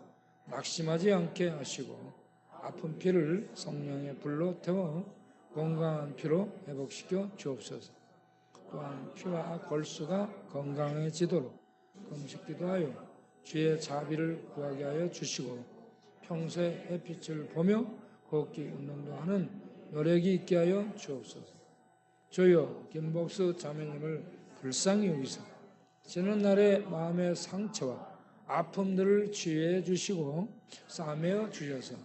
낙심하지 않게 하시고 아픈 피를 성령의 불로 태워 건강한 피로 회복시켜 주옵소서. 또한 피와 골수가 건강해지도록 금식기도 하여 주의 자비를 구하게 하여 주시고 평소에 햇빛을 보며 걷기 운동도 하는 여력이 있게 하여 주옵소서. 주여 김복수 자매님을 불쌍히 여기사 지는 날의 마음의 상처와 아픔들을 치유해 주시고 싸매어 주셔서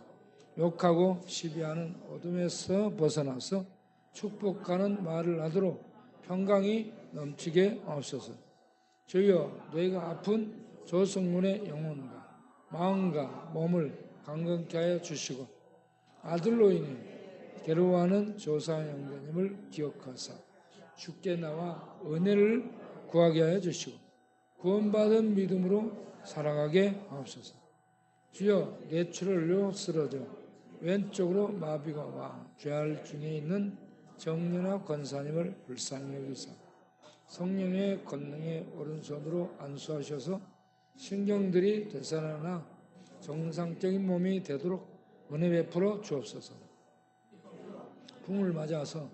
욕하고 시비하는 어둠에서 벗어나서 축복하는 말을 하도록 평강이 넘치게 하옵소서. 주여 너희가 아픈 조성문의 영혼과 마음과 몸을 강건케 하여 주시고 아들로 인해 괴로워하는 조사 형제님을 기억하사 주께 나와 은혜를 구하게 하여 주시고 구원받은 믿음으로 살아가게 하옵소서. 주여 뇌출혈로 쓰러져 왼쪽으로 마비가 와 죄알 중에 있는 정연아 권사님을 불쌍히 여기사 성령의 권능의 오른손으로 안수하셔서 신경들이 되살아나 정상적인 몸이 되도록 은혜 베풀어 주옵소서. 붕을 맞아서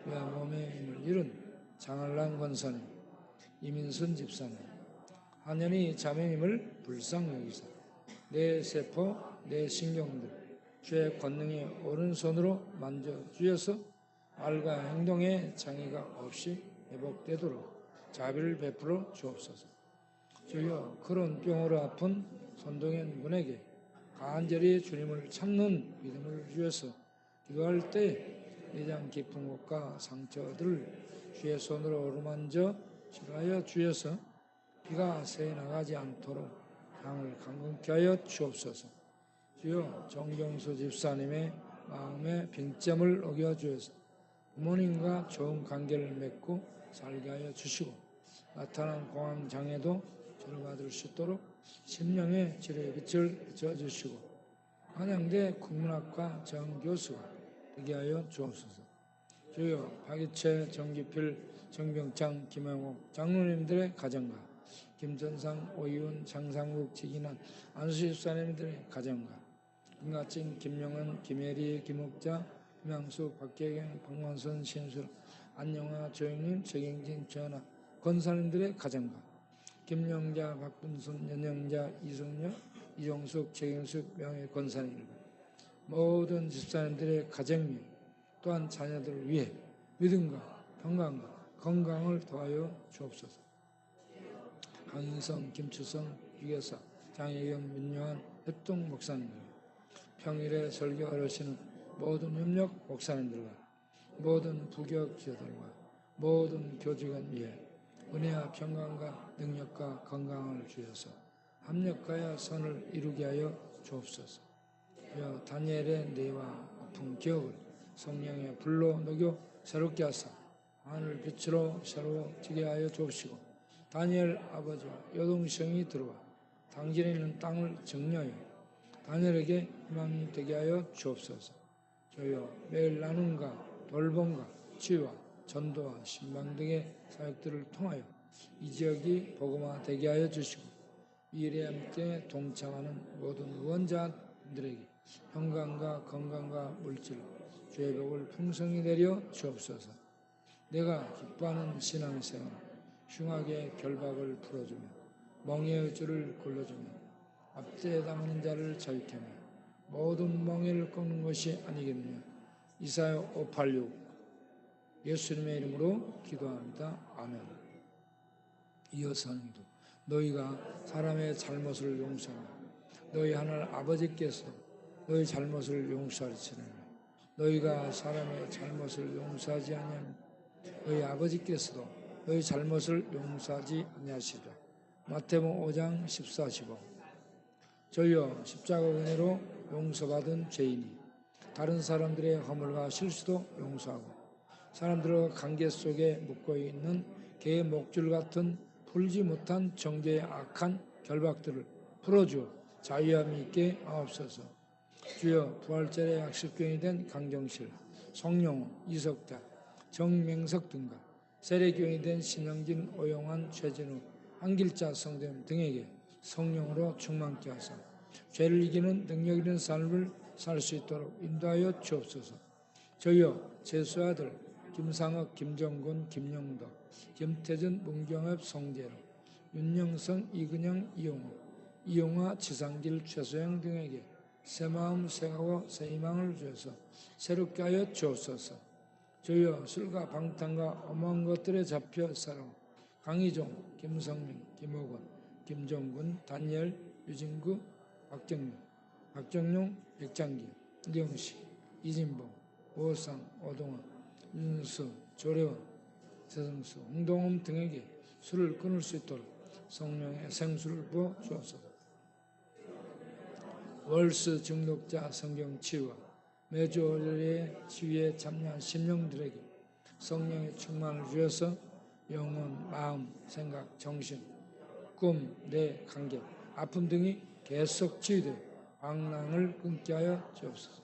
왜 몸의 힘을 잃은 장한란 권사님, 이민순 집사님, 한연희 자매님을 불쌍히 여기사 내 세포, 내 신경들 주의 권능의 오른손으로 만져주셔서 말과 행동에 장애가 없이 회복되도록 자비를 베풀어 주옵소서. 주여 그런 병으로 아픈 손동현 군에게 간절히 주님을 찾는 믿음을 주셔서 기도할 때 내장 깊은 곳과 상처들을 주의 손으로 어루만져 치료하여 주셔서 피가 새어 나가지 않도록 향을 강건케 하여 주옵소서. 주여 정경수 집사님의 마음의 빙점을 어겨주셔서 부모님과 좋은 관계를 맺고 살게 하여 주시고 나타난 공황장애도 치료받을 수 있도록 심령의 치료의 빛을 비춰주시고 한양대 국문학과 정교수가 되게 하여 주옵소서. 주여 박이채, 정기필, 정병창, 김영옥 장로님들의 가정과 김전상, 오이훈, 장상국, 지기난, 안수십 사님들의 가정과 김가진, 김영은, 김혜리, 김옥자, 김양수, 박계경, 박만선, 신술, 안영화, 조영님, 최경진, 최연아, 권사님들의 가정과 김영자, 박분순, 연영자, 이성녀, 이종숙, 최경숙, 명예 권사님들과 모든 집사님들의 가정 및 또한 자녀들을 위해 믿음과 평강과 건강을 더하여 주옵소서. 강인성, 김추성, 유계사, 장혜경, 민요한, 협동 목사님들, 평일에 설교하시는 모든 협력 목사님들과 모든 부교 기자들과 모든 교직원 위에 은혜와 평강과 능력과 건강을 주셔서 합력하여 선을 이루게 하여 주옵소서. 여 다니엘의 뇌와 아픈 기억을 성령의 불로 녹여 새롭게 하사 하늘 빛으로 새로워지게 하여 주옵시고 다니엘 아버지와 여동생이 들어와 당진에 있는 땅을 정리하여 다니엘에게 희망이 되게 하여 주옵소서. 저여 매일 나눔과 돌봄과 치유와 전도와 신방 등의 사역들을 통하여 이 지역이 복음화되게 하여 주시고 이 일에 함께 동참하는 모든 후원자들에게 평강과 건강과 물질, 주의 복을 풍성히 내려 주옵소서. 내가 기뻐하는 신앙생활, 흉악의 결박을 풀어주며 멍에의 줄을 굴러주며 압제에 담는 자를 자유케 하며 모든 멍에를 꺾는 것이 아니겠느냐. 이사야 586 예수님의 이름으로 기도합니다. 아멘. 이어서는 너희가 사람의 잘못을 용서하며 너희 하늘 아버지께서도 너희 잘못을 용서하시느니라. 너희가 사람의 잘못을 용서하지 아니하면 너희 아버지께서도 너희 잘못을 용서하지 아니하시리라. 마태복음 5장 14, 15. 저희여 십자가 은혜로 용서받은 죄인이 다른 사람들의 허물과 실수도 용서하고 사람들의 관계 속에 묶어 있는 개의 목줄 같은 풀지 못한 정죄의 악한 결박들을 풀어주어 자유함 있게 하옵소서. 주여 부활절의 약속경이 된 강정실, 송영호, 이석자, 정명석 등과 세례교인이 된 신영진, 오용환, 최진우, 한길자 성도님 등에게 성령으로 충만케 하사 죄를 이기는 능력 있는 삶을 살 수 있도록 인도하여 주옵소서. 저희여 제수 아들 김상혁, 김정근, 김영덕, 김태준, 문경엽, 송재로, 윤영성, 이근영, 이용호, 이용화, 지상길, 최소영 등에게 새 마음, 새 각오, 새 희망을 주셔서 새롭게 하여 주옵소서. 저희여 술과 방탕과 엄한 것들에 잡혀 살아 강희종, 김성민, 김호건, 김종군, 다니엘, 유진구, 박정용, 백장기, 이영식, 이진봉, 오상, 오동원, 윤수, 조래원, 세성수, 홍동음 등에게 술을 끊을 수 있도록 성령의 생수를 부어 주옵소서. 월수 중독자 성경 치유와 매주 월요일에 치유에 참여한 심령들에게 성령의 충만을 주셔서 영혼, 마음, 생각, 정신, 꿈, 내 관계, 아픔 등이 계속 치유되어 방랑을 끊게 하여 주옵소서.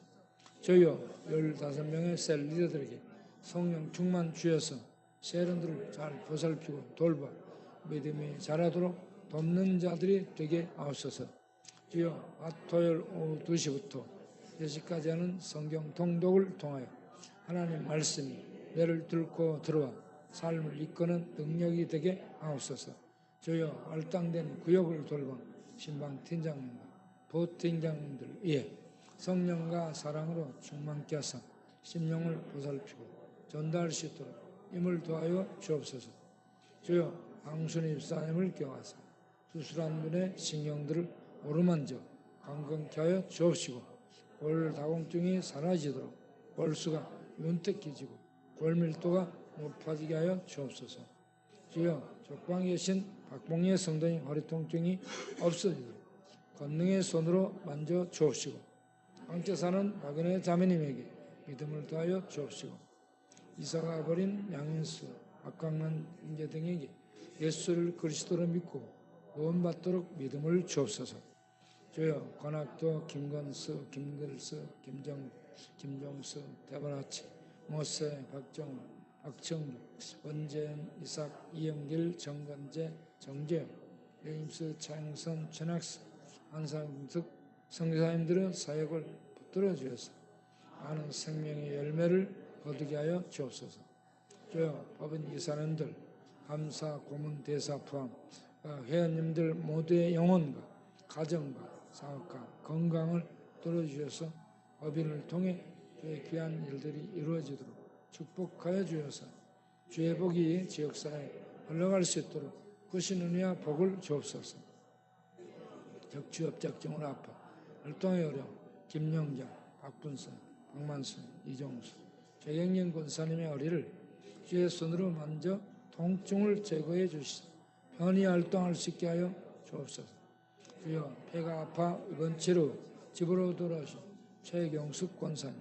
저희여 15명의 셀 리더들에게 성령 충만 주셔서 세련들을 잘 보살피고 돌봐 믿음이 자라도록 돕는 자들이 되게 하옵소서. 주여 토요일 오후 2시부터 4시까지 하는 성경 통독을 통하여 하나님 말씀이 뇌를 뚫고 들어와 삶을 이끄는 능력이 되게 하옵소서. 주여 할당된 구역을 돌봐 신방 팀장님과 부팀장님들 위해 성령과 사랑으로 충만케 하사 심령을 보살피고 전달할 수 있도록 힘을 도하여 주옵소서. 주여 황순희 집사님을 경하사 수술한 분의 신경들을 오르만져 건강케 하여 주옵시고 골다공증이 사라지도록 골수가 윤택해지고 골밀도가 높아지게 하여 주옵소서. 주여 족방에 계신 박봉예 성도님 허리 통증이 없어지도록 권능의 손으로 만져 주옵시고 황제 사는 박은혜 자매님에게 믿음을 더하여 주옵시고 이사가 버린 양인수, 박광란 인재 등에게 예수를 그리스도로 믿고 구원받도록 믿음을 주옵소서. 주여 권학도, 김건수, 김글수, 김종수, 대바라치, 모세, 박정우, 박청주, 원재현, 이삭, 이영길, 정건재, 정재영, 레임스, 차영선, 최낙수, 한상득 선교사님들의 사역을 붙들어 주셔서 많은 생명의 열매를 거두게 하여 주옵소서. 주여 법인 이사님들, 감사, 고문, 대사 포함 회원님들 모두의 영혼과 가정과 사업과 건강을 들어주셔서 법인을 통해 주의 귀한 일들이 이루어지도록 축복하여 주셔서 주의 복이 지역사회에 흘러갈 수 있도록 크신 은혜와 복을 주옵소서. 적취업작정으로 아파 활동의 어려움 김영장, 박분선, 박만순, 이종수, 최경영 권사님의 허리를 주의 손으로 만져 통증을 제거해 주시고 편히 활동할 수 있게 하여 주옵소서. 주여 폐가 아파 이번 치료 집으로 돌아오신 최경숙 권사님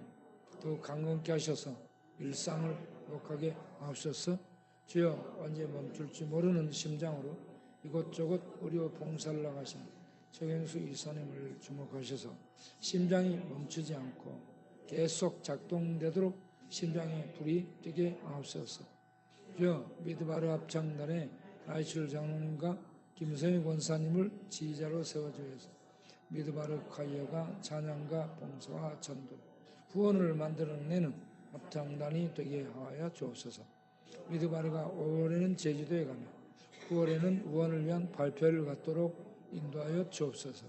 또 강건케 하셔서 일상을 회복하게 하옵소서. 주여 언제 멈출지 모르는 심장으로 이곳저곳 의료 봉사를 나가신 최경숙 이사님을 주목하셔서 심장이 멈추지 않고 계속 작동되도록 심장에 불이 뜨게 하옵소서. 주여 미드바르 합창단의 라이출 장로님과 김성희 권사님을 지휘자로 세워주셔서 미드바르 콰이어가 찬양과 봉사와 전도, 후원을 만들어내는 합창단이 되게 하여 주옵소서. 미드바르가 5월에는 제주도에 가며 9월에는 후원을 위한 발표를 갖도록 인도하여 주옵소서.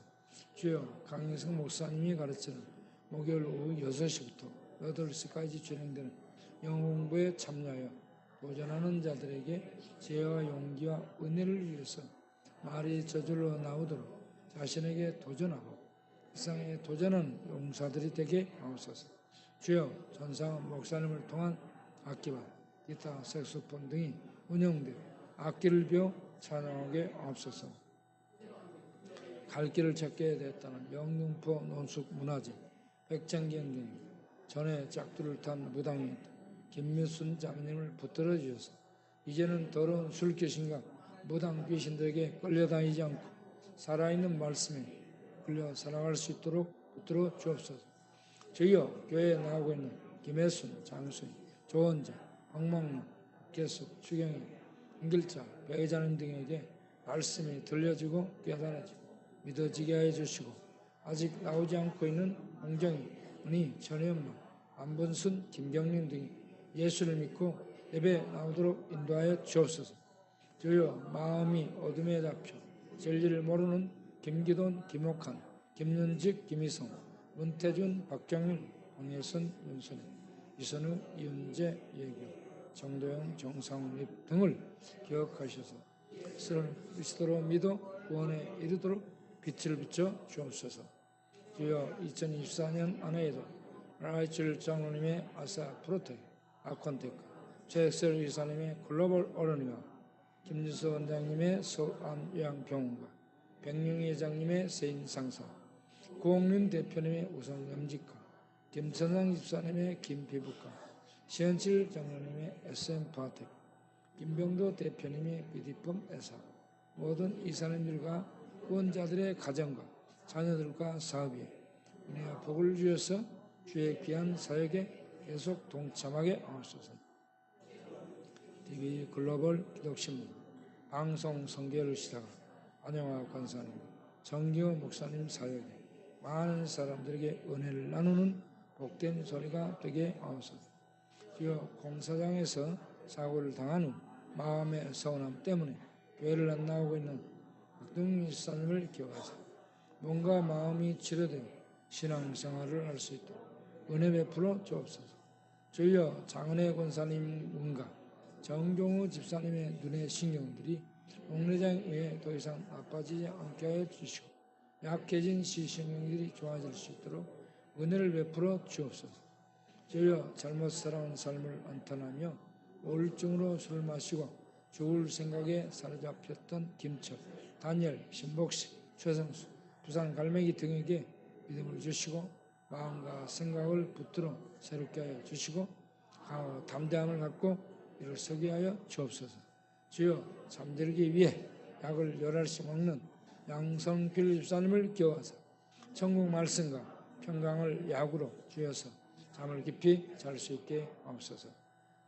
주여 강인성 목사님이 가르치는 목요일 오후 6시부터 8시까지 진행되는 영어공부에 참여하여 도전하는 자들에게 지혜와 용기와 은혜를 위해서 말이 저절로 나오도록 자신에게 도전하고 세상에 도전하는 용사들이 되게 하옵소서. 주여 전상은 목사님을 통한 악기와 기타, 색소폰 등이 운영되어 악기를 배워 찬양하게 하옵소서. 갈 길을 찾게 되었다는 영등포 논숙 문화재 백장경 등 전에 짝두를 탄 무당이 김미순 장님을 붙들어 주셔서 이제는 더러운 술 귀신과 무당 귀신들에게 끌려다니지 않고 살아있는 말씀에 끌려 살아갈 수 있도록 붙들어 주옵소서. 주여 교회에 나오고 있는 김혜순, 장수인, 조원자, 황망문, 계속, 추경희, 임길자, 배회자님 등에게 말씀이 들려지고 깨달아지고 믿어지게 하여 주시고 아직 나오지 않고 있는 홍정희, 은희, 전혜엄마, 안본순, 김경림 등이 예수를 믿고 예배 나오도록 인도하여 주옵소서. 주여 마음이 어둠에 잡혀 진리를 모르는 김기돈, 김옥한, 김윤직, 김희성, 문태준, 박정일, 황예선, 윤선희, 이선우, 이은재, 예규, 정도영, 정상훈 등을 기억하셔서 스스로는 그리스도로 믿어 구원에 이르도록 빛을 비춰 주옵소서. 주여 2024년 한 해에도 라이첼 장로님의 아사 프로텍, 아콘테크, 최엑셀 의사님의 글로벌 어른이와 김유서 원장님의 서안 요양병원과 백룡희 회장님의 세인 상사, 구홍림 대표님의 우선 염직과 김천상 집사님의 김피부과 시현칠 장로님의 SM 파텍, 김병도 대표님의 비디펌 애사, 모든 이사님들과 후원자들의 가정과 자녀들과 사업에 은혜와 복을 주셔서 주의 귀한 사역에 계속 동참하게 하옵소서. TV 글로벌 기독신문 방송 선교를 시작한 안영화 권사님, 정기호 목사님 사역에 많은 사람들에게 은혜를 나누는 복된 소리가 되게 하옵소서. 주여 공사장에서 사고를 당한 후 마음의 서운함 때문에 교회를 안 나오고 있는 박동민 집사님을 기억하사 몸과 마음이 치료되어 신앙생활을 할 수 있도록 은혜 베풀어 주옵소서. 주여 장은혜 권사님과 정경우 집사님의 눈의 신경들이 목내장 외에 더 이상 나빠지지 않게 하여 주시고 약해진 시신경들이 좋아질 수 있도록 은혜를 베풀어 주옵소서. 주여 잘못 살아온 삶을 안탄하며 우울증으로 술을 마시고 죽을 생각에 사로잡혔던 김철, 다니엘, 신복식, 최성수, 부산 갈매기 등에게 믿음을 주시고 마음과 생각을 붙들어 새롭게 하여 주시고 담대함을 갖고 일어서게 하여 주옵소서. 주여 잠들기 위해 약을 11알씩 먹는 양성필 집사님을 기억하사 천국 말씀과 평강을 약으로 주여서 잠을 깊이 잘 수 있게 하옵소서.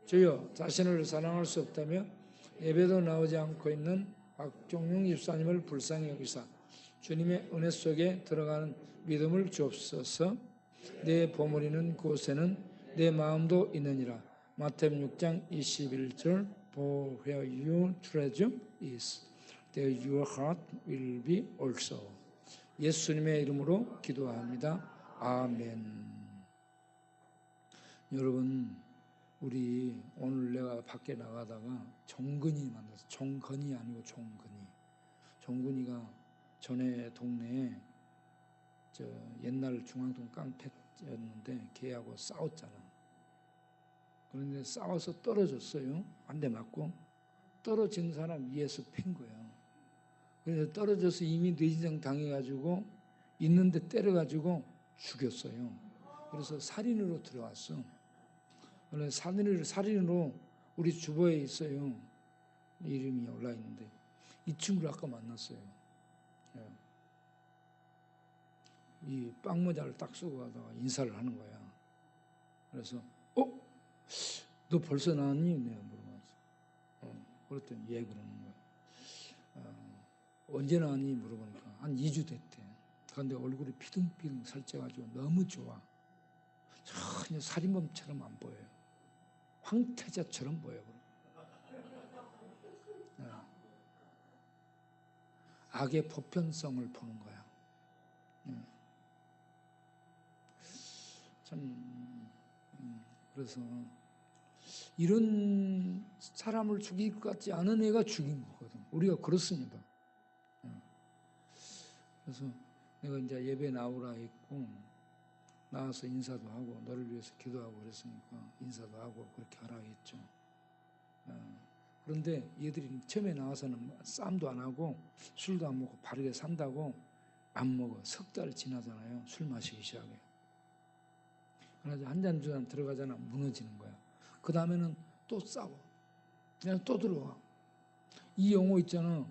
주여, 자신을 사랑할 수 없다며 예배도 나오지 않고 있는 박종용 집사님을 불쌍히 여기사 주님의 은혜 속에 들어가는 믿음을 주옵소서. 내 보물이는 곳에는 내 마음도 있느니라. 마태복음 6장 21절 For where your treasure is, there your heart will be also. 예수님의 이름으로 기도합니다. 아멘. 여러분, 우리 오늘 내가 밖에 나가다가 정근이 만났어. 정건이 아니고 정근이. 정근이가 전에 동네에 옛날 중앙동 깡패였는데 걔하고 싸웠잖아. 그런데 싸워서 떨어졌어요. 한 대 맞고. 떨어진 사람 위에서 팬 거예요. 그래서 떨어져서 이미 뇌진장 당해가지고 있는데 때려가지고 죽였어요. 그래서 살인으로 들어왔어. 그래서 살인으로 우리 주보에 있어요. 이름이 올라 있는데 이 친구를 아까 만났어요. 이 빵모자를 딱 쓰고 가다가 인사를 하는 거야. 그래서 너 벌써 나왔니? 내가 물어봤어. 그랬더니 예 그러는 거야. 언제 나왔니? 물어보니까 한 2주 됐대. 그런데 얼굴이 피둥피둥 살쪄가지고 너무 좋아. 전혀 살인범처럼 안 보여요. 황태자처럼 보여. 악의 보편성을 보는 거야. 참 그래서 이런 사람을 죽일 것 같지 않은 애가 죽인 거거든. 우리가 그렇습니다. 그래서 내가 이제 예배 나오라 했고 나와서 인사도 하고 너를 위해서 기도하고 그랬으니까 인사도 하고 그렇게 하라 했죠. 그런데 얘들이 처음에 나와서는 싸움도 안 하고 술도 안 먹고 바르게 산다고 안 먹어. 석 달 지나잖아요. 술 마시기 시작해. 그래서 한 잔 두 잔 들어가잖아. 무너지는 거야. 그 다음에는 또 싸워. 그냥 또 들어와. 이 용어 있잖아.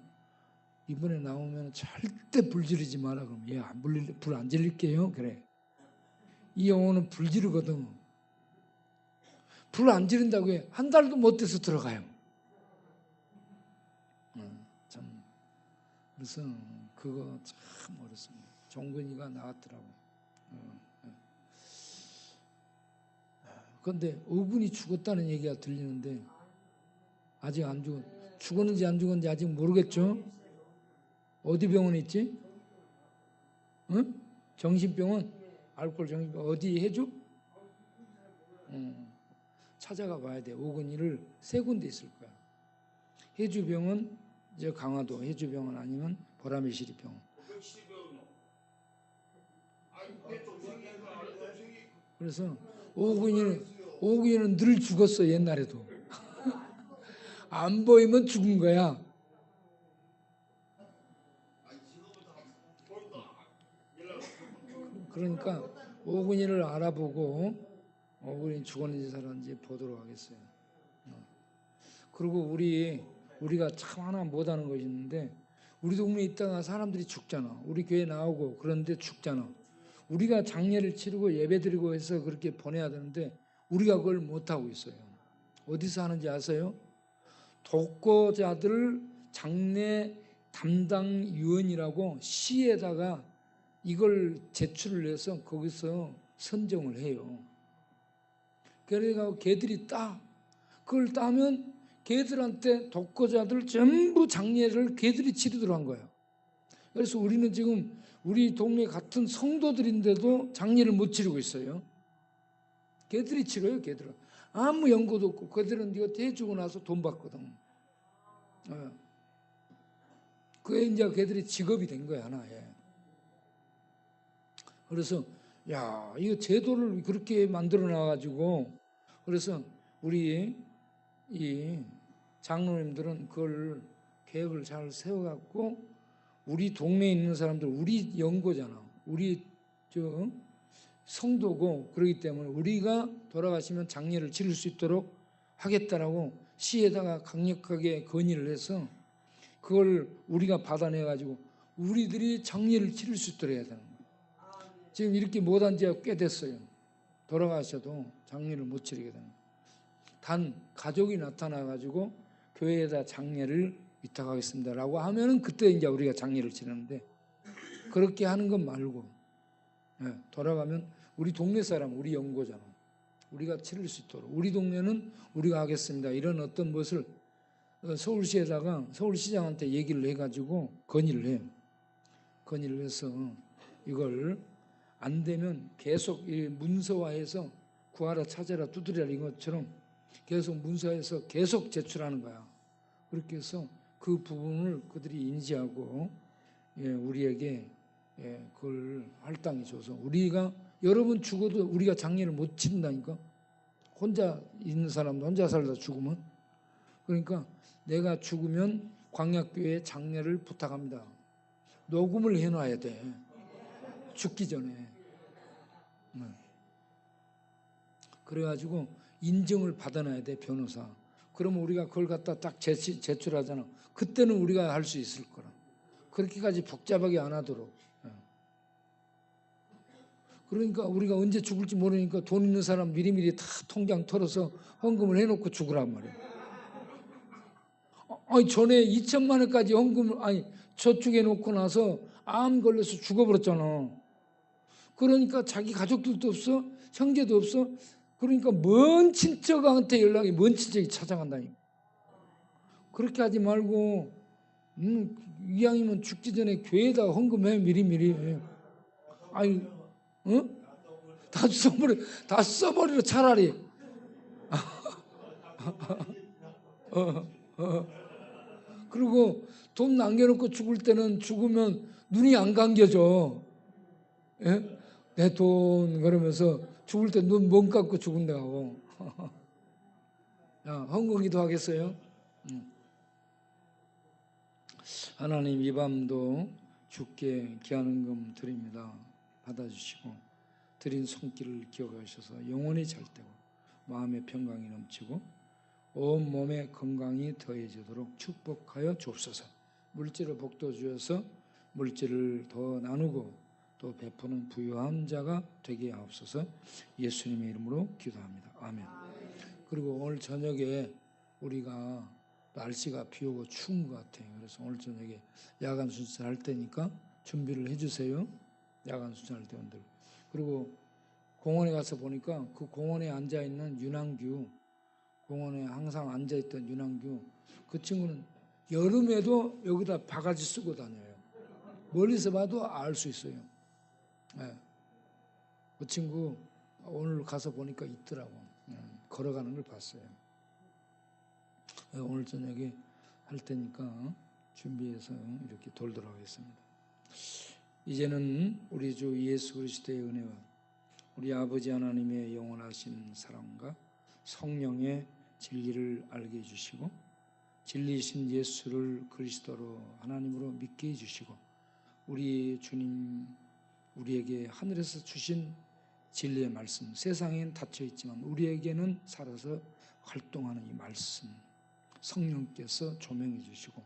이번에 나오면 절대 불 지르지 마라. 그러면 불 안 지를게요. 그래. 이 용어는 불 지르거든. 불 안 지른다고 해. 한 달도 못 돼서 들어가요. 참. 그래서 그거 참 어렵습니다. 종근이가 나왔더라고. 그런데 어군이 죽었다는 얘기가 들리는데 아직 안 죽었는지 안 죽었는지 아직 모르겠죠? 어디 병원에 있지? 응? 정신병원? 알코올 정신병원 어디 해주? 찾아가 봐야 돼. 어군이를 3군데 있을 거야. 해주병원, 저 강화도 해주병원 아니면 보라매시리 병원. 그래서 오군이는 늘 죽었어. 옛날에도. 안 보이면 죽은 거야. 그러니까 오군이를 알아보고 오군이 죽었는지 살았는지 보도록 하겠어요. 그리고 우리가 참 하나 못하는 것이 있는데 우리 동네에 있다가 사람들이 죽잖아. 우리 교회 나오고 그런데 죽잖아. 우리가 장례를 치르고 예배드리고 해서 그렇게 보내야 되는데 우리가 그걸 못하고 있어요. 어디서 하는지 아세요? 독거자들 장례 담당위원이라고 시에다가 이걸 제출을 해서 거기서 선정을 해요. 그래서 걔들이 그걸 따면 걔들한테 독거자들 전부 장례를 걔들이 치르도록 한 거예요. 그래서 우리는 지금 우리 동네 같은 성도들인데도 장례를 못 치르고 있어요. 걔들이 치러요. 걔들은 아무 연고도 없고 걔들은 이거 대주고 나서 돈 받거든. 그게 이제 걔들이 직업이 된 거야 하나에. 그래서 이거 제도를 그렇게 만들어 놔가지고 그래서 우리 이 장로님들은 그걸 계획을 잘 세워갖고 우리 동네에 있는 사람들 우리 연고잖아. 우리 성도고 그러기 때문에 우리가 돌아가시면 장례를 치를 수 있도록 하겠다라고 시에다가 강력하게 건의를 해서 그걸 우리가 받아내 가지고 우리들이 장례를 치를 수 있도록 해야 되는 거예요. 지금 이렇게 못한 지가 꽤 됐어요. 돌아가셔도 장례를 못 치르게 되는 거예요. 단 가족이 나타나 가지고 교회에다 장례를 위탁하겠습니다라고 하면은 그때 이제 우리가 장례를 치르는데, 그렇게 하는 것 말고 돌아가면 우리 동네 사람, 우리 연고잖아. 우리가 치를 수 있도록 우리 동네는 우리가 하겠습니다. 이런 어떤 것을 서울시에다가 서울시장한테 얘기를 해가지고 건의를 해요. 건의를 해서 이걸 안 되면 계속 문서화해서 구하라 찾아라 두드리라 이것처럼 계속 문서화해서 계속 제출하는 거야. 그렇게 해서 그 부분을 그들이 인지하고 우리에게 그걸 할당해 줘서 우리가 여러분 죽어도 우리가 장례를 못 치른다니까. 혼자 있는 사람도 혼자 살다 죽으면. 그러니까 내가 죽으면 광약교회에 장례를 부탁합니다. 녹음을 해놔야 돼. 죽기 전에. 그래가지고 인증을 받아놔야 돼, 변호사. 그러면 우리가 그걸 갖다 딱 제출하잖아. 그때는 우리가 할 수 있을 거라. 그렇게까지 복잡하게 안 하도록. 그러니까 우리가 언제 죽을지 모르니까 돈 있는 사람 미리미리 다 통장 털어서 헌금을 해놓고 죽으란 말이에요. 아니 전에 2천만 원까지 헌금을 저축해 놓고 나서 암 걸려서 죽어버렸잖아. 그러니까 자기 가족들도 없어, 형제도 없어. 그러니까 먼 친척한테 연락이 먼 친척이 찾아간다니까. 그렇게 하지 말고 이왕이면 죽기 전에 교회에다 헌금해 미리미리. 아니 다 써버리라 차라리. 그리고 돈 남겨놓고 죽을 때는 죽으면 눈이 안 감겨져. 내 돈 그러면서 죽을 때 눈 못 감고 죽은다고. 헌금기도 하겠어요? 하나님, 이 밤도 주께 귀한헌금 드립니다. 받아주시고 드린 손길을 기억하셔서 영원히 잘 때고 마음의 평강이 넘치고 온 몸의 건강이 더해지도록 축복하여 주옵소서. 물질을 복도 주셔서 물질을 더 나누고 또 베푸는 부유한 자가 되게 하옵소서. 예수님의 이름으로 기도합니다. 아멘. 그리고 오늘 저녁에 우리가 날씨가 비 오고 추운 것 같아요. 그래서 오늘 저녁에 야간 순찰 할 때니까 준비를 해주세요. 야간 순찰 대원들. 그리고 공원에 가서 보니까 그 공원에 앉아있는 윤항규, 공원에 항상 앉아있던 윤항규, 그 친구는 여름에도 여기다 바가지 쓰고 다녀요. 멀리서 봐도 알 수 있어요. 그 친구 오늘 가서 보니까 있더라고. 걸어가는 걸 봤어요. 오늘 저녁에 할 테니까 준비해서 이렇게 돌도록 하겠습니다. 이제는 우리 주 예수 그리스도의 은혜와 우리 아버지 하나님의 영원하신 사랑과 성령의 진리를 알게 해주시고 진리이신 예수를 그리스도로 하나님으로 믿게 해주시고 우리 주님 우리에게 하늘에서 주신 진리의 말씀, 세상엔 닫혀있지만 우리에게는 살아서 활동하는 이 말씀, 성령께서 조명해 주시고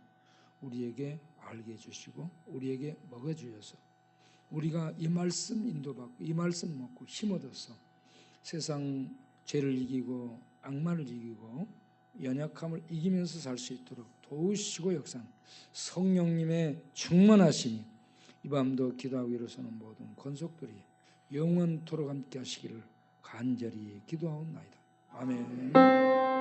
우리에게 알게 해주시고 우리에게 먹어주셔서 우리가 이 말씀 인도받고 이 말씀 먹고 힘 얻어서 세상 죄를 이기고 악마를 이기고 연약함을 이기면서 살 수 있도록 도우시고 역사하는 성령님의 충만하심이 이 밤도 기도하고 일어서는 모든 권속들이 영원토록 함께 하시기를 간절히 기도하옵나이다. 아멘.